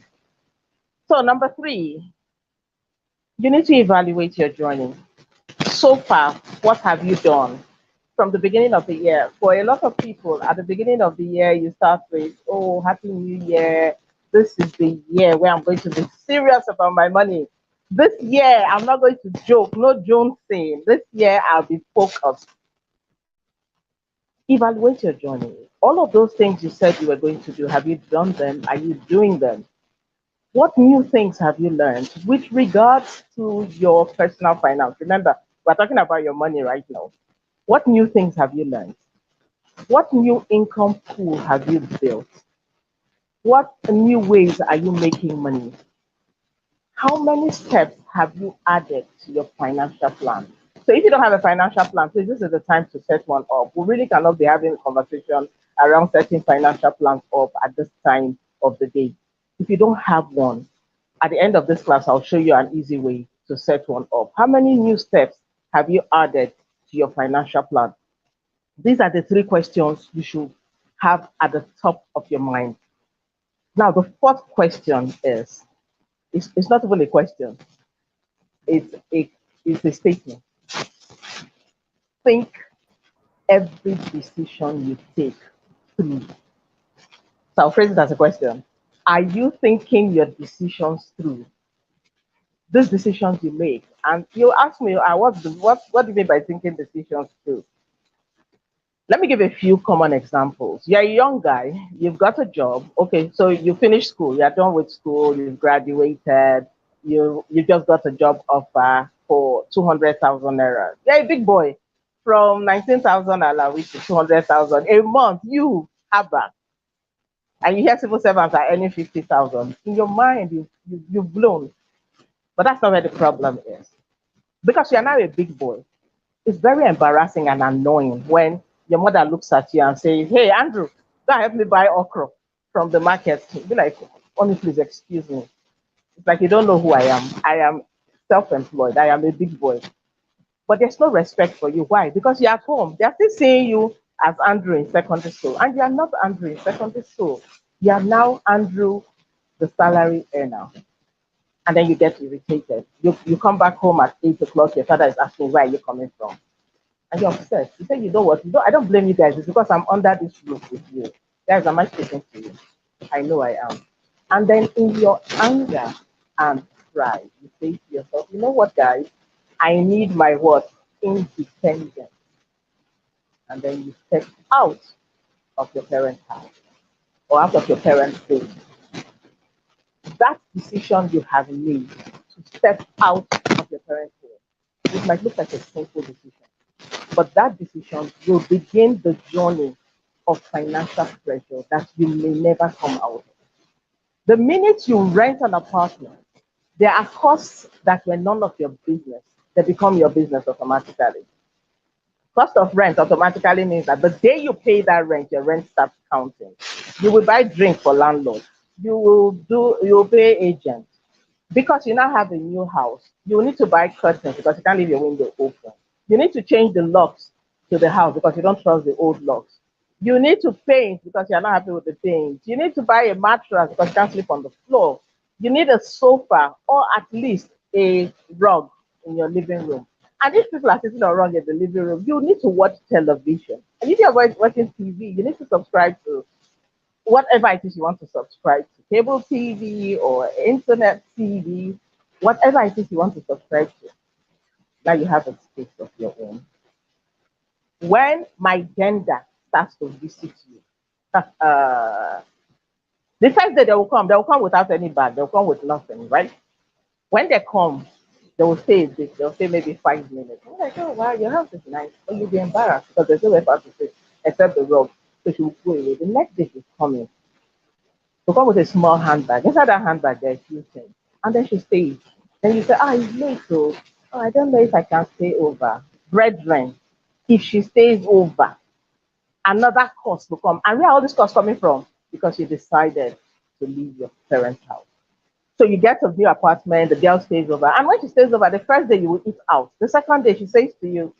So number 3, you need to evaluate your journey. So far, what have you done from the beginning of the year? For a lot of people, at the beginning of the year, you start with, oh, Happy New Year. This is the year where I'm going to be serious about my money. This year, I'm not going to joke, no jonesing. This year, I'll be focused. Evaluate your journey. All of those things you said you were going to do, have you done them? Are you doing them? What new things have you learned with regards to your personal finance? Remember, we're talking about your money right now. What new things have you learned? What new income pool have you built? What new ways are you making money? How many steps have you added to your financial plan? So if you don't have a financial plan, please, this is the time to set one up. We really cannot be having a conversation around setting financial plans up at this time of the day. If you don't have one, at the end of this class, I'll show you an easy way to set one up. How many new steps have you added to your financial plan? These are the three questions you should have at the top of your mind. Now, the fourth question is, it's not even a question, it's a, it's a statement. Think every decision you take through. So I'll phrase it as a question. Are you thinking your decisions through? These decisions you make, and you ask me, what do you mean by thinking decisions through? Let me give a few common examples. You're a young guy, you've got a job. Okay, so you finished school, you're done with school, you've graduated, you just got a job offer for 200,000 naira. You're a big boy. From 19,000 alawi to 200,000 a month, you have that. And you hear civil servants are earning 50,000. In your mind, you've blown. But that's not where the problem is. Because you're now a big boy, it's very embarrassing and annoying when your mother looks at you and says, "Hey, Andrew, go and help me buy okra from the market." You'll be like, "Only please excuse me." It's like you don't know who I am. I am self-employed. I am a big boy. But there's no respect for you. Why? Because you're at home. They're still seeing you as Andrew in secondary school. And you're not Andrew in secondary school. You are now Andrew, the salary earner. And then you get irritated. You come back home at 8 o'clock, your father is asking, where are you coming from? And you're upset. You say, you know what? I don't blame you guys. It's because I'm under this roof with you. Guys, am I speaking to you? I know I am. And then in your anger and pride, you say to yourself, you know what, guys? I need my what? Independence. And then you step out of your parents' house or out of your parents' home. That decision you have made to step out of your parents' home, it might look like a simple decision, but that decision will begin the journey of financial pressure that you may never come out of. The minute you rent an apartment, there are costs that were none of your business. They become your business automatically. Cost of rent automatically means that the day you pay that rent, your rent starts counting. You will buy drink for landlord. You will pay agent. Because you now have a new house, you need to buy curtains because you can't leave your window open. You need to change the locks to the house because you don't trust the old locks. You need to paint because you're not happy with the paint. You need to buy a mattress because you can't sleep on the floor. You need a sofa or at least a rug in your living room. And if people are sitting on rug in the living room, you need to watch television. And if you're watching TV, you need to subscribe to whatever it is you want to subscribe to, cable TV or internet TV, whatever it is you want to subscribe to. Now you have a space of your own. When my gender starts to visit you, the first day they will come without any bag, they'll come with nothing, right? When they come, they will stay a bit, they'll stay maybe 5 minutes. I'm like, oh wow, your house is nice. But you'll be embarrassed because there's nowhere for us to sit except the rug. So she will go away. The next day she's coming. She'll come with a small handbag. Inside that handbag, there are a few things. And then she stays. Then you say, ah, it's late, so I don't know if I can stay over. Brethren, if she stays over, another cost will come. And where are all these costs coming from? Because you decided to leave your parents' house. So you get a new apartment, the girl stays over. And when she stays over, the first day you will eat out. The second day she says to you,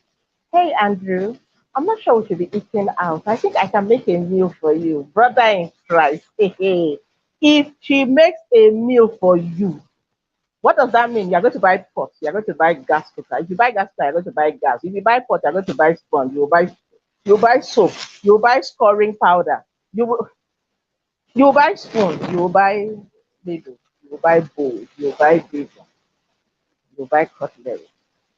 hey, Andrew, I'm not sure we should be eating out. I think I can make a meal for you. Brother in Christ, hey, hey. If she makes a meal for you, what does that mean? You're going to buy pot, you're going to buy gas cooker. If you buy gas cooker, you're going to buy gas. If you buy pot, you're going to buy sponge. You buy soap, you buy scoring powder, you will buy spoon, you will buy ladle, you will buy bowl, you will buy basin, you will buy cutlery.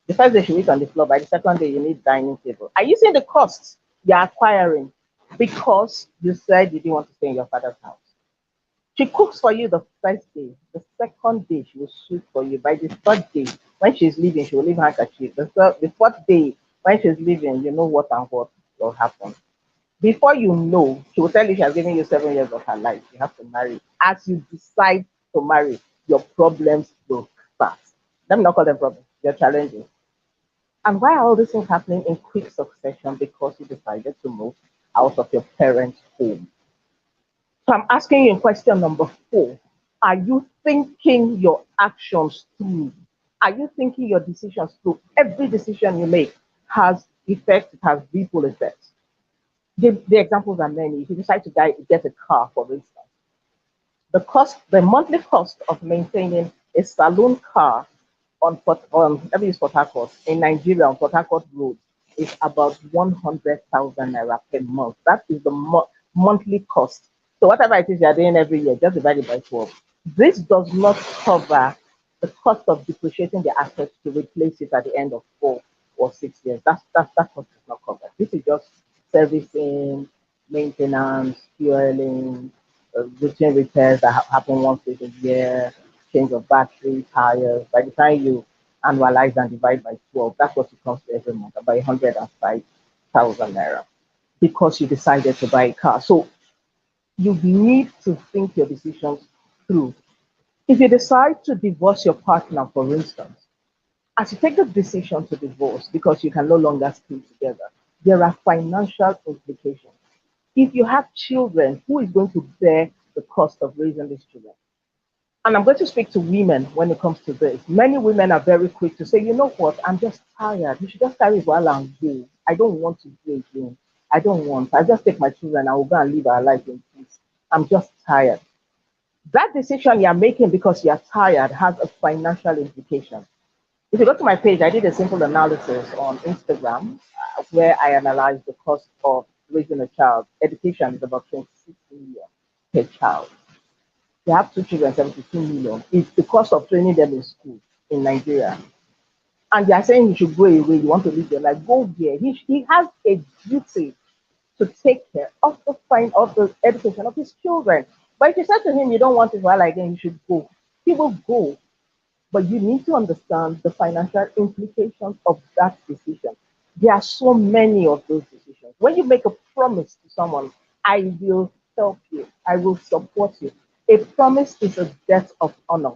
The first day you eat on the floor, by the second day you need dining table. Are you seeing the costs you're acquiring because you said you didn't want to stay in your father's house? She cooks for you the first day. The second day she will sweep for you. By the third day, when she's leaving, she will leave handkerchief. The fourth day, when she's leaving, you know what and what will happen. Before you know, she will tell you she has given you 7 years of her life. You have to marry. As you decide to marry, your problems will start. Let me not call them problems, your challenges. And why are all these things happening in quick succession? Because you decided to move out of your parents' home. So I'm asking you in question number 4. Are you thinking your actions through? Are you thinking your decisions through? Every decision you make has effect, it has ripple effects. The examples are many. If you decide to get a car, for instance, the monthly cost of maintaining a saloon car let me use Port Harcourt, in Nigeria on Port Harcourt Road is about 100,000 naira per month. That is the monthly cost. So whatever it is you're doing every year, just divide it by 12. This does not cover the cost of depreciating the assets to replace it at the end of 4 or 6 years. That cost is not covered. This is just servicing, maintenance, fueling, routine repairs that happen once a year, change of battery, tires. By the time you annualize and divide by 12, that's what it comes to every month, about 105,000 naira, because you decided to buy a car. So you need to think your decisions through. If you decide to divorce your partner, for instance, as you take the decision to divorce because you can no longer stay together, there are financial implications. If you have children, who is going to bear the cost of raising these children? And I'm going to speak to women when it comes to this. Many women are very quick to say, you know what, I'm just tired. You should just carry it while I'm go. I don't want to do again. I don't want. I just take my children. I will go and live our life in peace. I'm just tired. That decision you're making because you're tired has a financial implication. If you go to my page, I did a simple analysis on Instagram where I analyzed the cost of raising a child. Education is about 26 million per child. You have 2 children, 72 million. It's the cost of training them in school in Nigeria. And they are saying you should go away, you want to live your life, go there. He has a duty to take care of the education of his children. But if you said to him you don't want it while again, you should go, he will go. But you need to understand the financial implications of that decision. There are so many of those decisions. When you make a promise to someone, I will help you, I will support you. A promise is a debt of honor.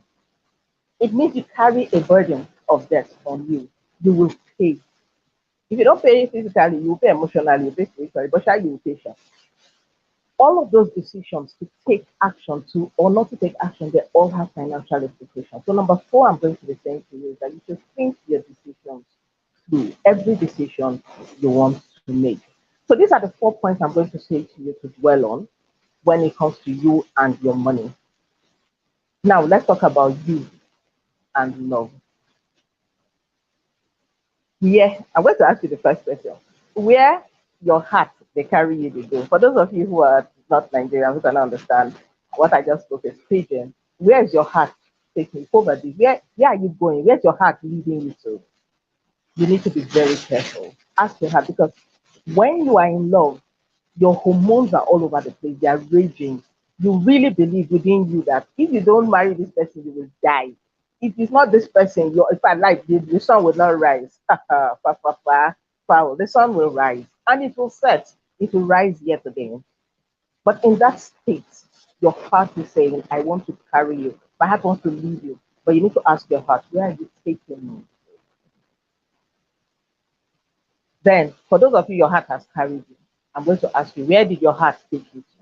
It means you carry a burden of debt on you. You will pay. If you don't pay physically, you will pay emotionally, you pay spiritually, but shall you will pay sure. All of those decisions to take action to or not to take action, they all have financial implications. So number 4, I'm going to be saying to you is that you should think your decisions through every decision you want to make. So these are the 4 points I'm going to say to you to dwell on when it comes to you and your money. Now let's talk about you and love. Yeah, I'm going to ask you the first question. Where your heart they carry you to go. For those of you who are not Nigerian, who cannot understand what I just spoke is pigeon, where is your heart taking over? Where are you going? Where's your heart leading you to? You need to be very careful. Ask your heart, because when you are in love, your hormones are all over the place. They are raging. You really believe within you that if you don't marry this person, you will die. If it's not this person, if I like the sun will not rise. Foul. The sun will rise and it will set. It will rise yet again. But in that state, your heart is saying, I want to carry you. My heart wants to leave you. But you need to ask your heart, where are you taking me? Then, for those of you, your heart has carried you. I'm going to ask you, where did your heart take you to?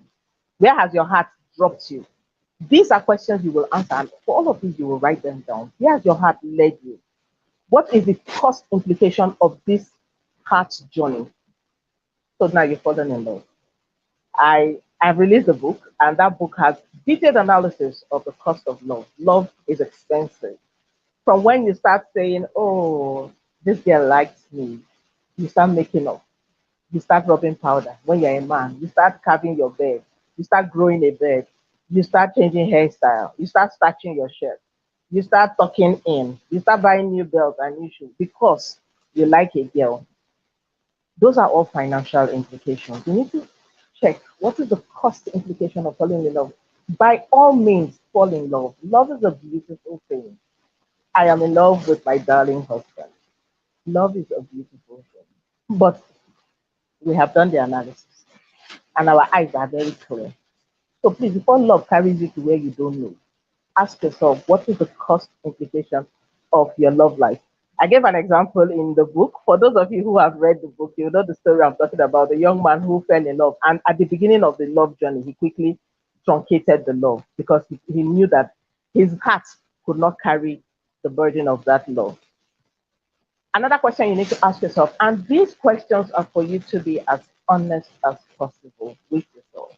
Where has your heart dropped you? These are questions you will answer. And for all of these, you will write them down. Where has your heart led you? What is the cost implication of this heart journey? So now you've fallen in love. I've released a book, and that book has detailed analysis of the cost of love. Love is expensive. From when you start saying, oh, this girl likes me, you start making up. You start rubbing powder when you're a man. You start carving your bed. You start growing a bed. You start changing hairstyle. You start starching your shirt. You start tucking in. You start buying new belts and new shoes because you like a girl. Those are all financial implications. You need to check what is the cost implication of falling in love. By all means, fall in love. Love is a beautiful thing. I am in love with my darling husband. Love is a beautiful thing. But we have done the analysis. and our eyes are very clear. So please, before love carries you to where you don't know, ask yourself, what is the cost implication of your love life? I gave an example in the book. For those of you who have read the book, you know the story I'm talking about, the young man who fell in love. And at the beginning of the love journey, he quickly truncated the love because he knew that his heart could not carry the burden of that love. Another question you need to ask yourself, and these questions are for you to be as honest as possible with yourself.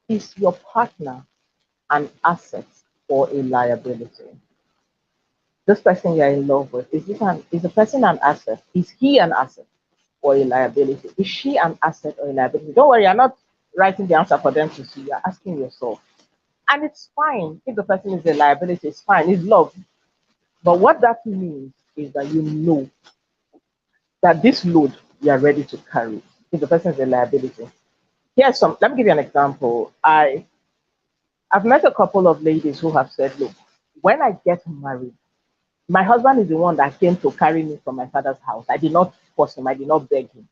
Is your partner an asset or a liability? This person you're in love with, is the person an asset? Is he an asset or a liability? Is she an asset or a liability? Don't worry, you're not writing the answer for them to see, you're asking yourself. And it's fine if the person is a liability, it's fine, it's love. But what that means is that you know that this load you are ready to carry if the person is a liability. Let me give you an example. I've met a couple of ladies who have said, look, when I get married, my husband is the one that came to carry me from my father's house. I did not force him, I did not beg him.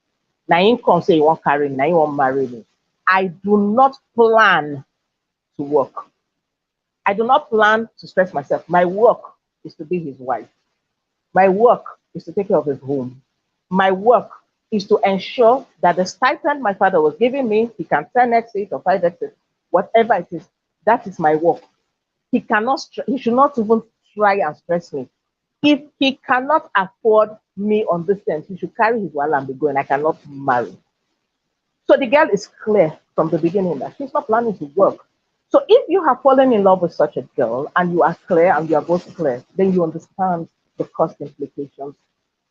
Now he come say he won't carry me, now he won't marry me. I do not plan to work. I do not plan to stress myself. My work is to be his wife. My work is to take care of his home. My work is to ensure that the stipend my father was giving me, he can 10x it or 5x it, whatever it is, that is my work. He should not even try and stress me. If he cannot afford me on this sense, he should carry his wallet and be going. I cannot marry. So the girl is clear from the beginning that she's not planning to work. So if you have fallen in love with such a girl and you are clear and you are both clear, then you understand the cost implications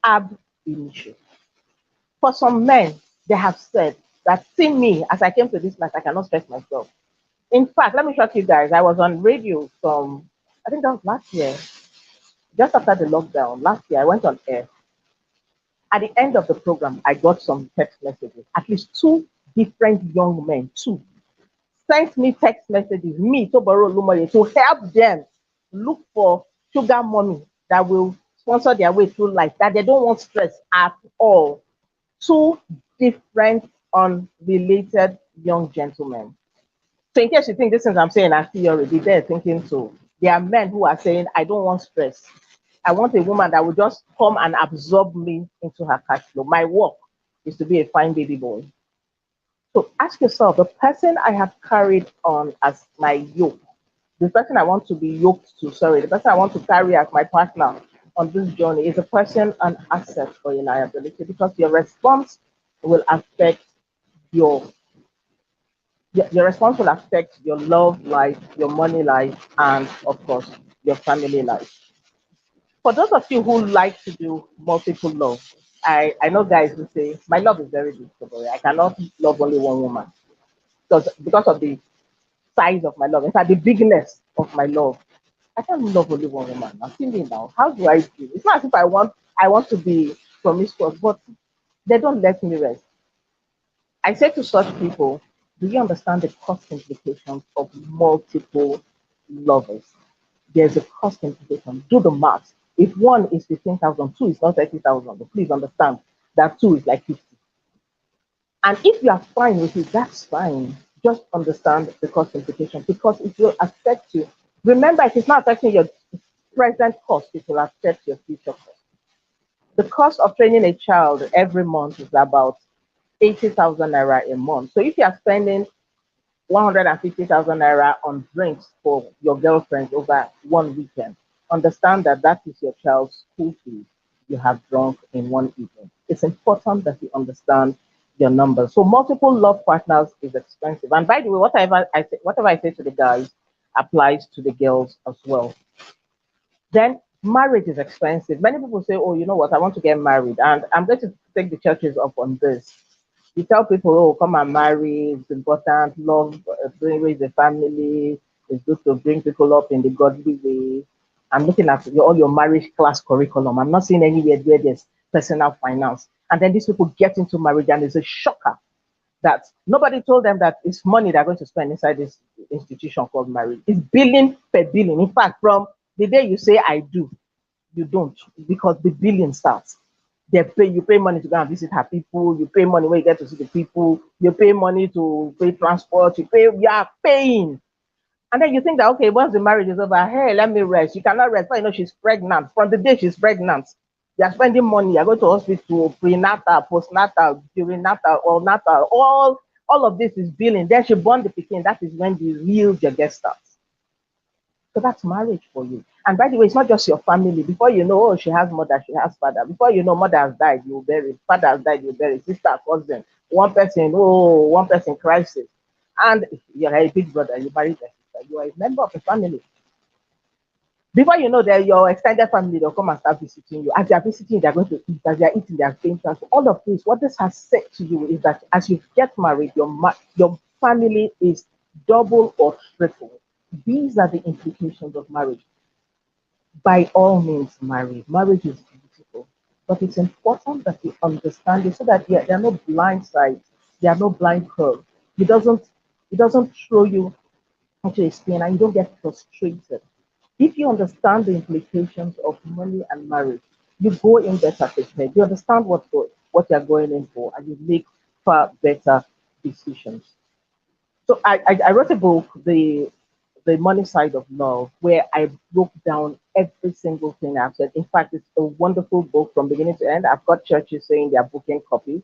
ab initio. For some men, they have said that, see me, as I came to this life, I cannot stress myself. In fact, let me shock you guys. I was on radio I think that was last year, just after the lockdown. Last year, I went on air. At the end of the program, I got some text messages. At least two different young men, two, sent me text messages, me, Toboro Lumoye, to help them look for sugar mommy that will sponsor their way through life, that they don't want stress at all. Two different, unrelated young gentlemen. So in case you think this things I'm saying are theory, they're thinking so. There are men who are saying, I don't want stress. I want a woman that will just come and absorb me into her cash flow. My work is to be a fine baby boy. So ask yourself, the person I have carried on as my yoke, the person I want to be yoked to, the person I want to carry as my partner on this journey, is a person an asset or a liability? Because your response will affect your response will affect your love life, your money life, and of course, your family life. For those of you who like to do multiple love, I know guys who say, my love is very difficult. I cannot love only one woman because of the size of my love. In fact, the bigness of my love. I can't love only one woman. I'm thinking now, how do I do? It's not as if I want to be promiscuous, but they don't let me rest. I say to such people, do you understand the cost implications of multiple lovers? There's a cost implication. Do the math. If one is 15,000, two is not 30,000. Please understand that two is like 50. And if you are fine with it, that's fine. Just understand the cost implication because it will affect you. Remember, it is not affecting your present cost, it will affect your future cost. The cost of training a child every month is about 80,000 naira a month. So if you are spending 150,000 naira on drinks for your girlfriend over one weekend, understand that that is your child's school fees you have drunk in one evening. It's important that you understand your numbers. So multiple love partners is expensive. And by the way, whatever I say to the guys applies to the girls as well. Then marriage is expensive. Many people say, oh, you know what, I want to get married. And I'm going to take the churches up on this. You tell people, oh, come and marry, it's important, love, raise a family, it's good to bring people up in the godly way. I'm looking at all your marriage class curriculum. I'm not seeing anywhere where there's personal finance. And then these people get into marriage and it's a shocker that nobody told them that it's money they're going to spend inside this institution called marriage. It's billion per billion. In fact, from the day you say I do, you don't, because the billion starts. You pay money to go and visit her people, you pay money when you get to see the people, you pay money to pay transport, you are paying. And then you think that, okay, once the marriage is over, hey, let me rest. You cannot rest. But you know she's pregnant. From the day she's pregnant, you're spending money. You're going to hospital, prenatal, postnatal, durinatal, all natal. All of this is billing. Then she born the pikin. That is when the real jagger starts. So that's marriage for you. And by the way, it's not just your family. Before you know, oh, she has mother, she has father. Before you know, mother has died, you bury. Father has died, you bury. Sister, cousin. One person crisis. And if you're a big brother, you marry the sister. You are a member of the family. Before you know that your extended family, they'll come and start visiting you. As they are visiting, they're going to eat. As they are eating, they are paying transport. All of this, what this has said to you is that as you get married, your family is double or triple. These are the implications of marriage. By all means, marry. Marriage is beautiful, but it's important that you understand it so that there are no blind sides, there are no blind curves. It doesn't throw you into a spin and you don't get frustrated. If you understand the implications of money and marriage, you go in better prepared. You understand what you're going in for, and you make far better decisions. So I wrote a book, the money side of love, where I broke down every single thing I've said. In fact, it's a wonderful book from beginning to end. I've got churches saying they're booking copies.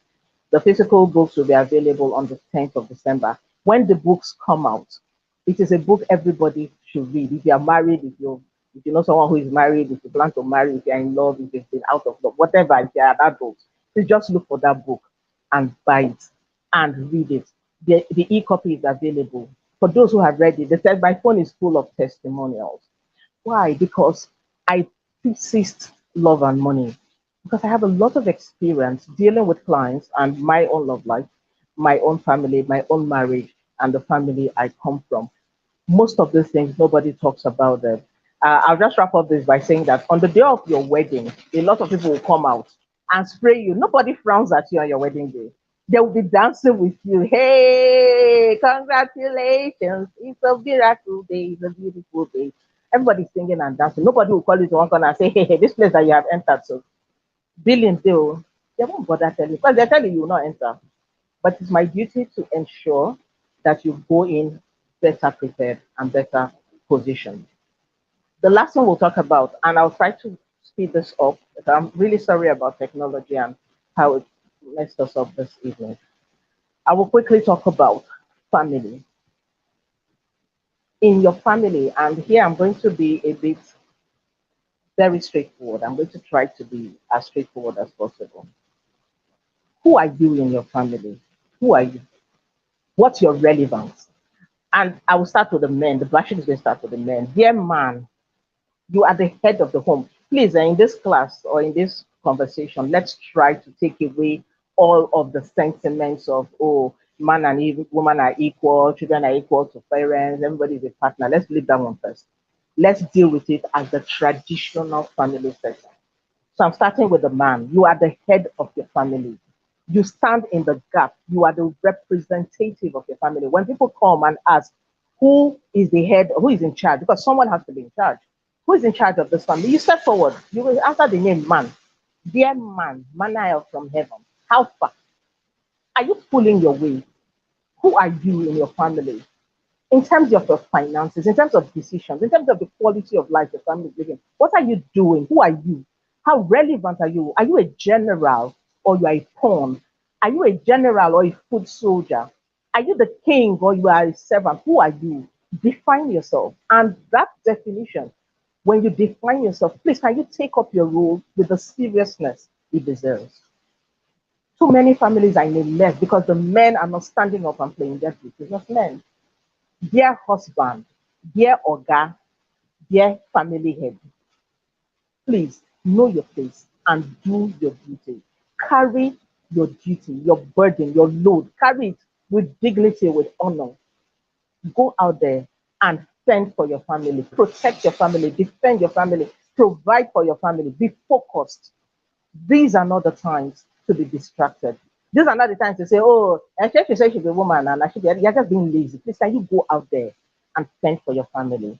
The physical books will be available on the 10th of December. When the books come out, it is a book everybody should read. If you are married, if you know someone who is married, if you plan to marry, if you're in love, if you've been out of love, whatever, if you're an adult, please just look for that book and buy it and read it. The e-copy is available. For those who have read it, they said my phone is full of testimonials. Why? Because I persist love and money. Because I have a lot of experience dealing with clients and my own love life, my own family, my own marriage, and the family I come from. Most of these things, nobody talks about them. I'll just wrap up this by saying that on the day of your wedding, a lot of people will come out and spray you. Nobody frowns at you on your wedding day. They will be dancing with you. Hey, congratulations. It's a miracle day. It's a beautiful day. Everybody's singing and dancing. Nobody will call you to one corner and say, hey, this place that you have entered, so billing, they won't bother telling you because they're telling you will not enter. But it's my duty to ensure that you go in better prepared and better positioned. The last one we'll talk about, and I'll try to speed this up, but I'm really sorry about technology and how it messed us up this evening. I will quickly talk about family. In your family, and here I'm going to be a bit very straightforward. I'm going to try to be as straightforward as possible. Who are you in your family? Who are you? What's your relevance? And I will start with the men. The bashing is going to start with the men. Dear man, you are the head of the home. Please, in this class or in this conversation, let's try to take away all of the sentiments of, oh, man and woman are equal, children are equal to parents, everybody is a partner. Let's leave that one first. Let's deal with it as the traditional family setting. So I'm starting with the man. You are the head of your family. You stand in the gap. You are the representative of your family. When people come and ask, who is the head, who is in charge? Because someone has to be in charge. Who is in charge of this family? You step forward. You will answer the name man. Dear man, manna from heaven. How far? Are you pulling your weight? Who are you in your family? In terms of your finances, in terms of decisions, in terms of the quality of life your family is living, what are you doing? Who are you? How relevant are you? Are you a general or you are a pawn? Are you a general or a foot soldier? Are you the king or you are a servant? Who are you? Define yourself. And that definition, when you define yourself, please can you take up your role with the seriousness it deserves? Too many families are in a mess because the men are not standing up and playing their duties as men. Dear husband, dear Oga, dear family head, please know your place and do your duty. Carry your duty, your burden, your load. Carry it with dignity, with honor. Go out there and fend for your family, protect your family, defend your family, provide for your family, be focused. These are not the times to be distracted. These are not the times to say, oh, and she said she's a woman and you're just being lazy. Please, can you go out there and fend for your family?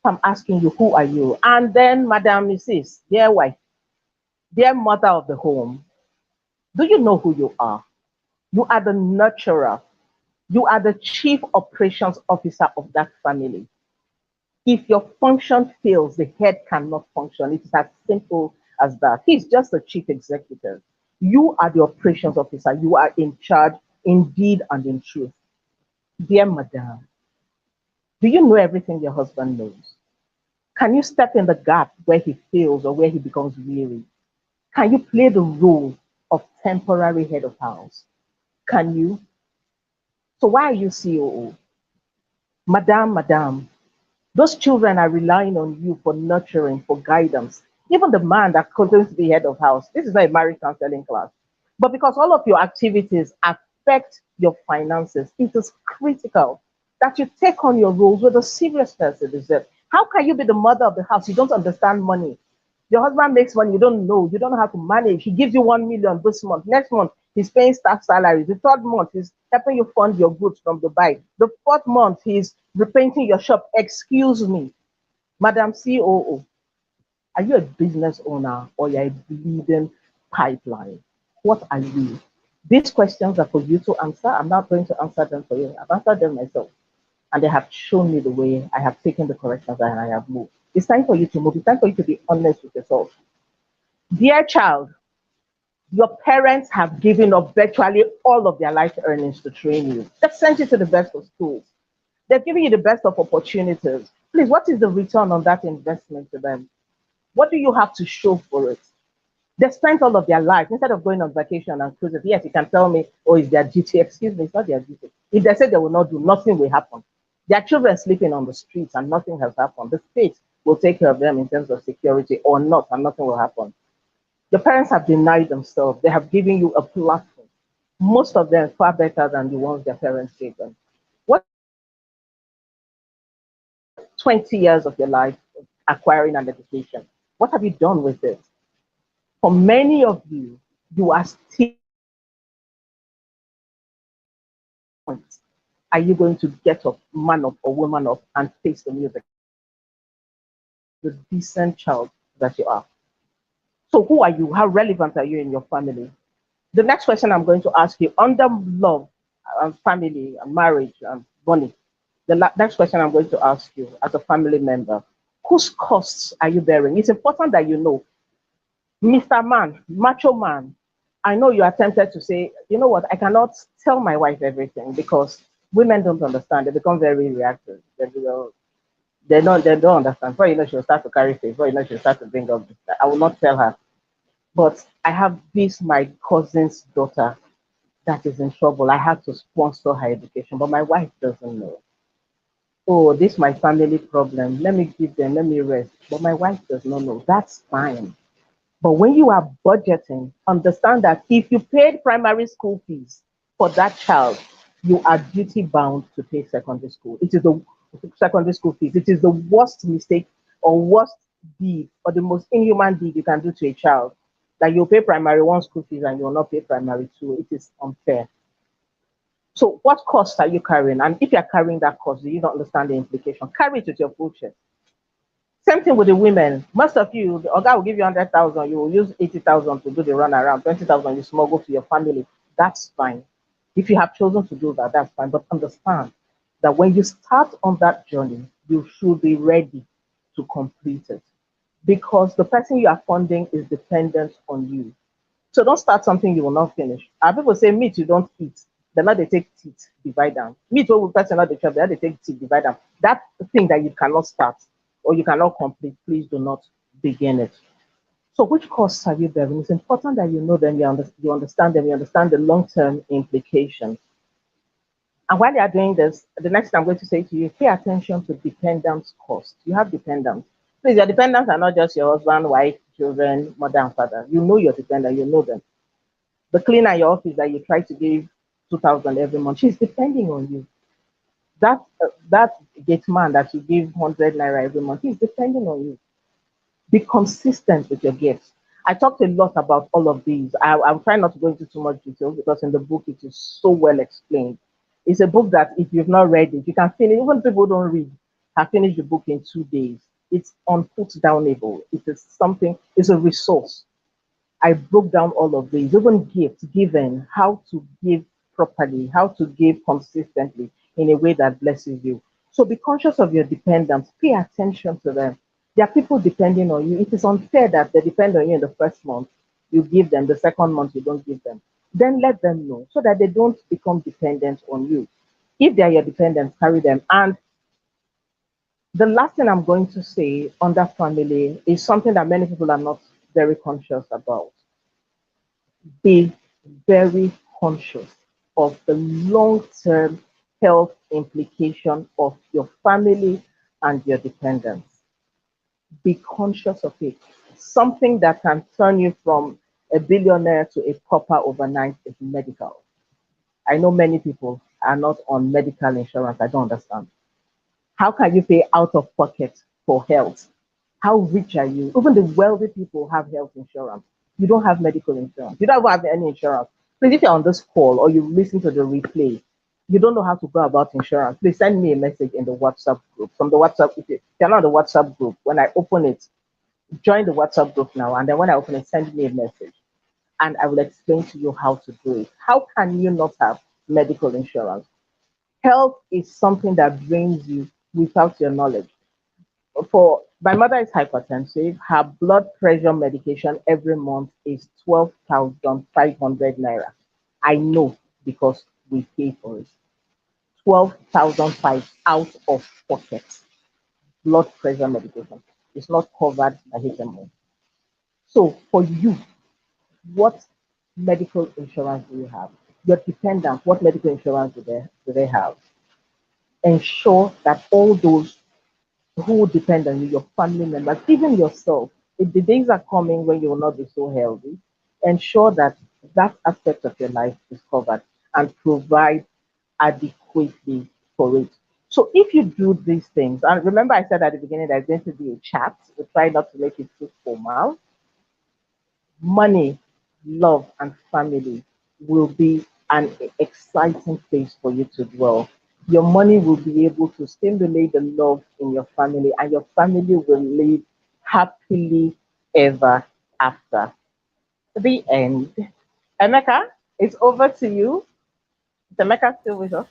I'm asking you, who are you? And then, Madam Mrs., dear wife, Dear mother of the home, do you know who you are? You are the nurturer. You are the chief operations officer of that family. If your function fails, the head cannot function. It's as simple as that. He's just the chief executive. You are the operations officer. You are in charge in deed and in truth. Dear madam, do you know everything your husband knows? Can you step in the gap where he fails or where he becomes weary? Can you play the role of temporary head of house? Can you? So why are you COO? Madam, those children are relying on you for nurturing, for guidance. Even the man that continues to be head of house, this is not a marriage counseling class. But because all of your activities affect your finances, it is critical that you take on your roles with the seriousness it deserves. How can you be the mother of the house? You don't understand money. Your husband makes money, you don't know, you don't know how to manage. He gives you 1 million this month. Next month, he's paying staff salaries. The third month, he's helping you fund your goods from Dubai. The fourth month, he's repainting your shop. Excuse me, Madam COO, are you a business owner or you're a bleeding pipeline? What are you? These questions are for you to answer. I'm not going to answer them for you. I've answered them myself. And they have shown me the way. I have taken the corrections and I have moved. It's time for you to move. It's time for you to be honest with yourself. Dear child, your parents have given up virtually all of their life earnings to train you. They've sent you to the best of schools. They've given you the best of opportunities. Please, what is the return on that investment to them? What do you have to show for it? They spent all of their life instead of going on vacation and cruises. Yes, you can tell me, oh, it's their duty. Excuse me, it's not their duty. If they say they will not do, nothing will happen. Their children sleeping on the streets and nothing has happened. The state will take care of them in terms of security or not, and nothing will happen. The parents have denied themselves. They have given you a platform. Most of them far better than the ones their parents gave them. What 20 years of your life acquiring an education? What have you done with it? For many of you, you are still. Are you going to get up, man up or woman up, and face the music? The decent child that you are. So who are you? How relevant are you in your family? The next question I'm going to ask you, under love and family and marriage and money, the next question I'm going to ask you as a family member, whose costs are you bearing? It's important that you know, Mr. Man, macho man, I know you are tempted to say, you know what, I cannot tell my wife everything because women don't understand. They become very reactive. They don't understand. Before you know, she'll start to carry face. Before you know, she'll start to bring up. I will not tell her. But I have this, my cousin's daughter that is in trouble. I have to sponsor her education, but my wife doesn't know. Oh, this is my family problem. Let me give them, let me rest. But my wife does not know. That's fine. But when you are budgeting, understand that if you paid primary school fees for that child, you are duty bound to pay secondary school. It is the secondary school fees. It is the worst mistake or worst deed or the most inhuman deed you can do to a child. That you'll pay primary one school fees and you'll not pay primary two. It is unfair. So what costs are you carrying? And if you're carrying that cost, do you not understand the implication? Carry it with your full chest. Same thing with the women. Most of you, the guy will give you 100,000, you will use 80,000 to do the run around, 20,000 you smuggle to your family. That's fine. If you have chosen to do that, that's fine. But understand that when you start on that journey, you should be ready to complete it because the person you are funding is dependent on you. So don't start something you will not finish. People say meat you don't eat. They're not they take teeth, divide them. Meat will person not the chop, they take teeth, divide them. That thing that you cannot start or you cannot complete, please do not begin it. So which costs have you bearing? It's important that you know them, you understand them, you understand the long-term implications. And while you are doing this, the next thing I'm going to say to you, pay attention to dependence cost. You have dependents. Please, your dependents are not just your husband, wife, children, mother, and father. You know your dependent, you know them. The cleaner in your office that you try to give 2,000 every month, she's depending on you. That gate man that you give 100 naira every month, he's depending on you. Be consistent with your gifts. I talked a lot about all of these. I'm trying not to go into too much detail because in the book it is so well explained. It's a book that if you've not read it, you can finish. Even people who don't read have finished the book in 2 days. It's unputdownable. It is something. It's a resource. I broke down all of these, even gifts, giving, how to give properly, how to give consistently in a way that blesses you. So be conscious of your dependents, pay attention to them. There are people depending on you. It is unfair that they depend on you in the first month, you give them, the second month, you don't give them. Then let them know so that they don't become dependent on you. If they are your dependents, carry them. And the last thing I'm going to say on that family is something that many people are not very conscious about. Be very conscious of the long-term health implication of your family and your dependents. Be conscious of it. Something that can turn you from a billionaire to a pauper overnight is medical. I know many people are not on medical insurance. I don't understand. How can you pay out of pocket for health? How rich are you? Even the wealthy people have health insurance. You don't have medical insurance. You don't have any insurance. Please, if you're on this call or you listen to the replay, you don't know how to go about insurance, please send me a message in the WhatsApp group. From the WhatsApp, if you're not on the WhatsApp group, when I open it, join the WhatsApp group now. And then when I open it, send me a message and I will explain to you how to do it. How can you not have medical insurance? Health is something that drains you without your knowledge. For my mother is hypertensive. Her blood pressure medication every month is 12,500 naira. I know because we pay for it. 12,005 out of pocket blood pressure medication. It's not covered by HMO. So for you, what medical insurance do you have? Your dependents, what medical insurance do they have? Ensure that all those who depend on you, your family members, even yourself, if the days are coming when you will not be so healthy, ensure that that aspect of your life is covered and provide adequately for it. So if you do these things, and remember I said at the beginning there's going to be a chat, we try not to make it too formal. Money, love, and family will be an exciting place for you to dwell. Your money will be able to stimulate the love in your family, and your family will live happily ever after. The end. Emeka, it's over to you. Is Emeka still with us?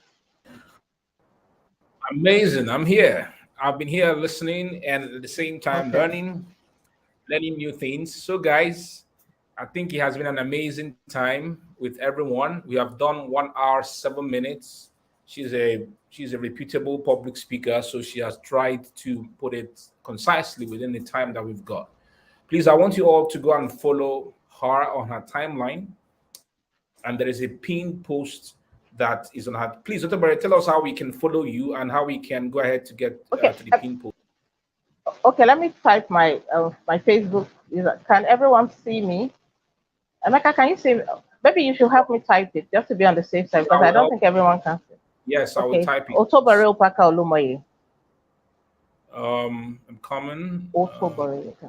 Amazing. I'm here. I've been here listening and at the same time Okay. learning new things. So, guys, I think it has been an amazing time with everyone. We have done 1 hour, 7 minutes. She's a reputable public speaker, so she has tried to put it concisely within the time that we've got. Please, I want you all to go and follow her on her timeline. And there is a pinned post that is on her. Please, Dr. Barry, tell us how we can follow you and how we can go ahead to get to Okay. the pinned post. Okay. Let me type my Facebook. Can everyone see me? Emeka, can you see? Maybe you should help me type it just to be on the safe side Yes, I because I will don't help. think everyone can see. Yes, I will Okay. type it. Otobare Opaka Olumoye. I'm coming. Otobare. Okay.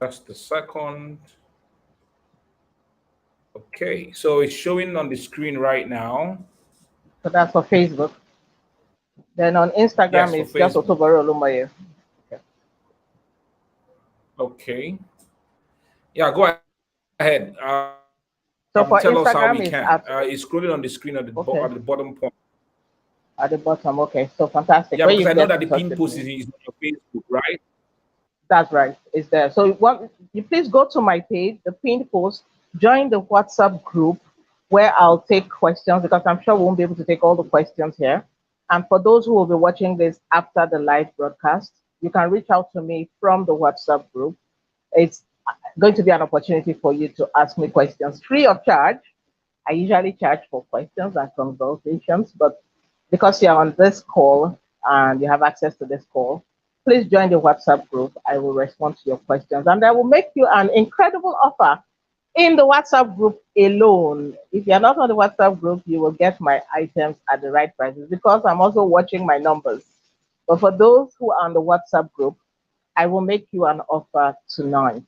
That's the second. Okay, so it's showing on the screen right now. So that's for Facebook. Then on Yes, Instagram, for it's just Facebook. Otobare Olumoye. Okay. Okay. Yeah, go ahead. Tell us how we can. So for It's Instagram, scrolling it's on the at, screen at the bottom okay, point. at the bottom. Okay. So Yeah, fantastic. because Where I you know that get the in touch pin with post me. is on your Facebook, right? That's right. It's there. So you please go to my page, the pinned post, join the WhatsApp group where I'll take questions because I'm sure we won't be able to take all the questions here. And for those who will be watching this after the live broadcast, you can reach out to me from the WhatsApp group. It's going to be an opportunity for you to ask me questions free of charge. I usually charge for questions and consultations, but because you're on this call and you have access to this call, please join the WhatsApp group. I will respond to your questions and I will make you an incredible offer in the WhatsApp group alone. If you're not on the WhatsApp group, you will get my items at the right prices because I'm also watching my numbers. But for those who are on the WhatsApp group, I will make you an offer tonight.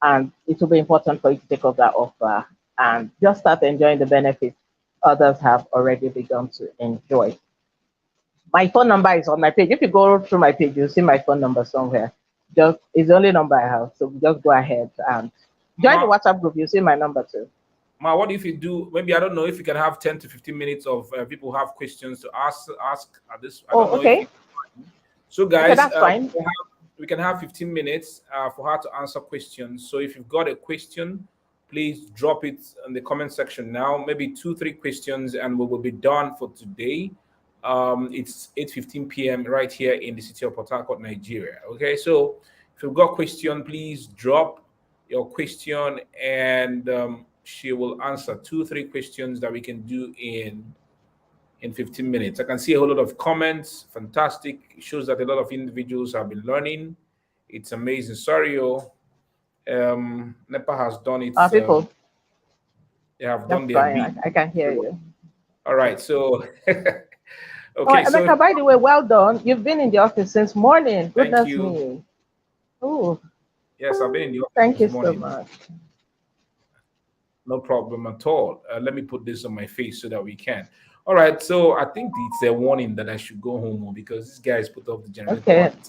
And it will be important for you to take up that offer and just start enjoying the benefits. others have already begun to enjoy. My phone number is on my page. If you go through my page, you'll see my phone number somewhere. Just it's the only number I have. So just go ahead and join the Ma, WhatsApp group. You'll see my number too. what if you do? Maybe I don't know if you can have 10 to 15 minutes of people have questions to ask at this. I don't Oh, know if you. okay. So, Okay, guys, that's fine. we can have 15 minutes for her to answer questions. So, if you've got a question, please drop it in the comment section now. Maybe 2, 3 questions, and we will be done for today. It's 8:15 p.m. right here in the city of Port Harcourt, Nigeria. Okay, so if you've got question, please drop your question, and she will answer 2, 3 questions that we can do in 15 minutes. I can see a whole lot of comments. Fantastic. It shows that a lot of individuals have been learning. It's amazing. Sorry, NEPA has done it. People, They have done that's their fine. bit. I can hear you. All right. So, Oh, okay. So, Emeka, by the way, well done. You've been in the office since morning. thank Goodness you. me. Oh, Yes, I've been in the office thank you this so morning. much. No problem at all. Let me put this on my face so that we can. All right. So, I think it's a warning that I should go home because this guy's put off the generator Okay. at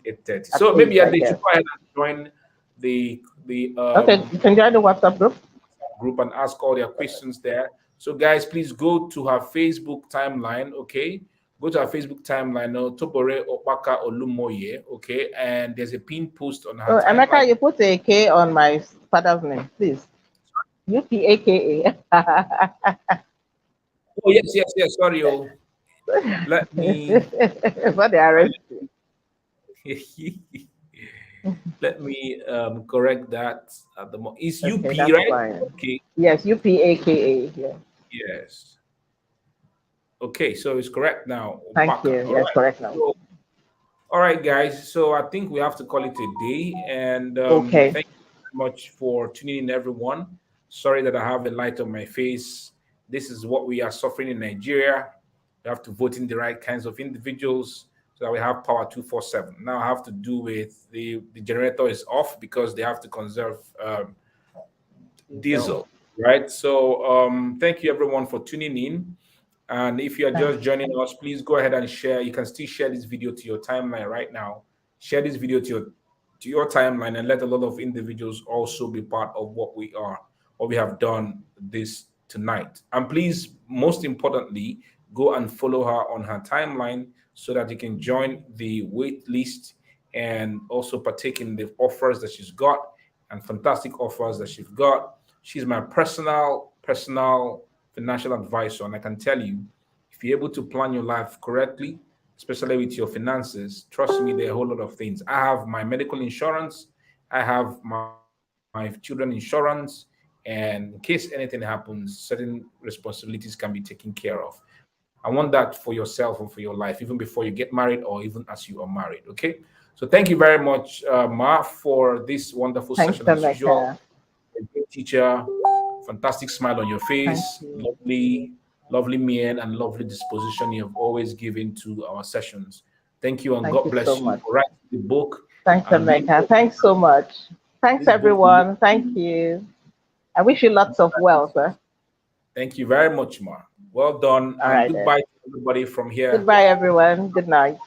8:30. So, maybe they should go ahead and join the okay, you can join the WhatsApp group. Group and ask all their questions there. So, guys, please go to her Facebook timeline. Okay, go to her Facebook timeline. Tobore Opaka Olumoye. Okay, and there's a pin post on her. So, Emeka, you put a K on my father's name, please. UPAKA. Oh yes. Sorry, let me. For the arrest. Let me correct that at the moment. It's Okay, UP, that's right? fine. Okay. Yes, UPAKA. Yeah. Yes. Okay, so it's correct now. Thank you. All Yes, right. correct now. So, all right, guys. So I think we have to call it a day. And Okay. thank you very much for tuning in, everyone. Sorry that I have a light on my face. This is what we are suffering in Nigeria. We have to vote in the right kinds of individuals so that we have power 247. Now I have to do with the generator is off because they have to conserve diesel, right? So thank you everyone for tuning in. And if you are just joining us, please go ahead and share. You can still share this video to your timeline right now. Share this video to your timeline and let a lot of individuals also be part of what we have done this tonight. And please, most importantly, go and follow her on her timeline so that you can join the wait list and also partake in the offers that she's got and fantastic offers that she's got. She's my personal financial advisor, and I can tell you, if you're able to plan your life correctly, especially with your finances, trust me, there are a whole lot of things. I have my medical insurance, I have my children insurance, and in case anything happens, certain responsibilities can be taken care of. I want that for yourself and for your life, even before you get married or even as you are married. Okay. So thank you very much, Ma, for this wonderful session as usual. A great teacher, fantastic smile on your face, lovely mien, and lovely disposition you have always given to our sessions. Thank you, and God bless you for writing the book. Thanks, Emeka. Thanks so much. Thanks, everyone. Thank you. I wish you lots of wealth. Thank you very much, Ma. Well done. All and right, goodbye to everybody from here. Goodbye, everyone. Good night.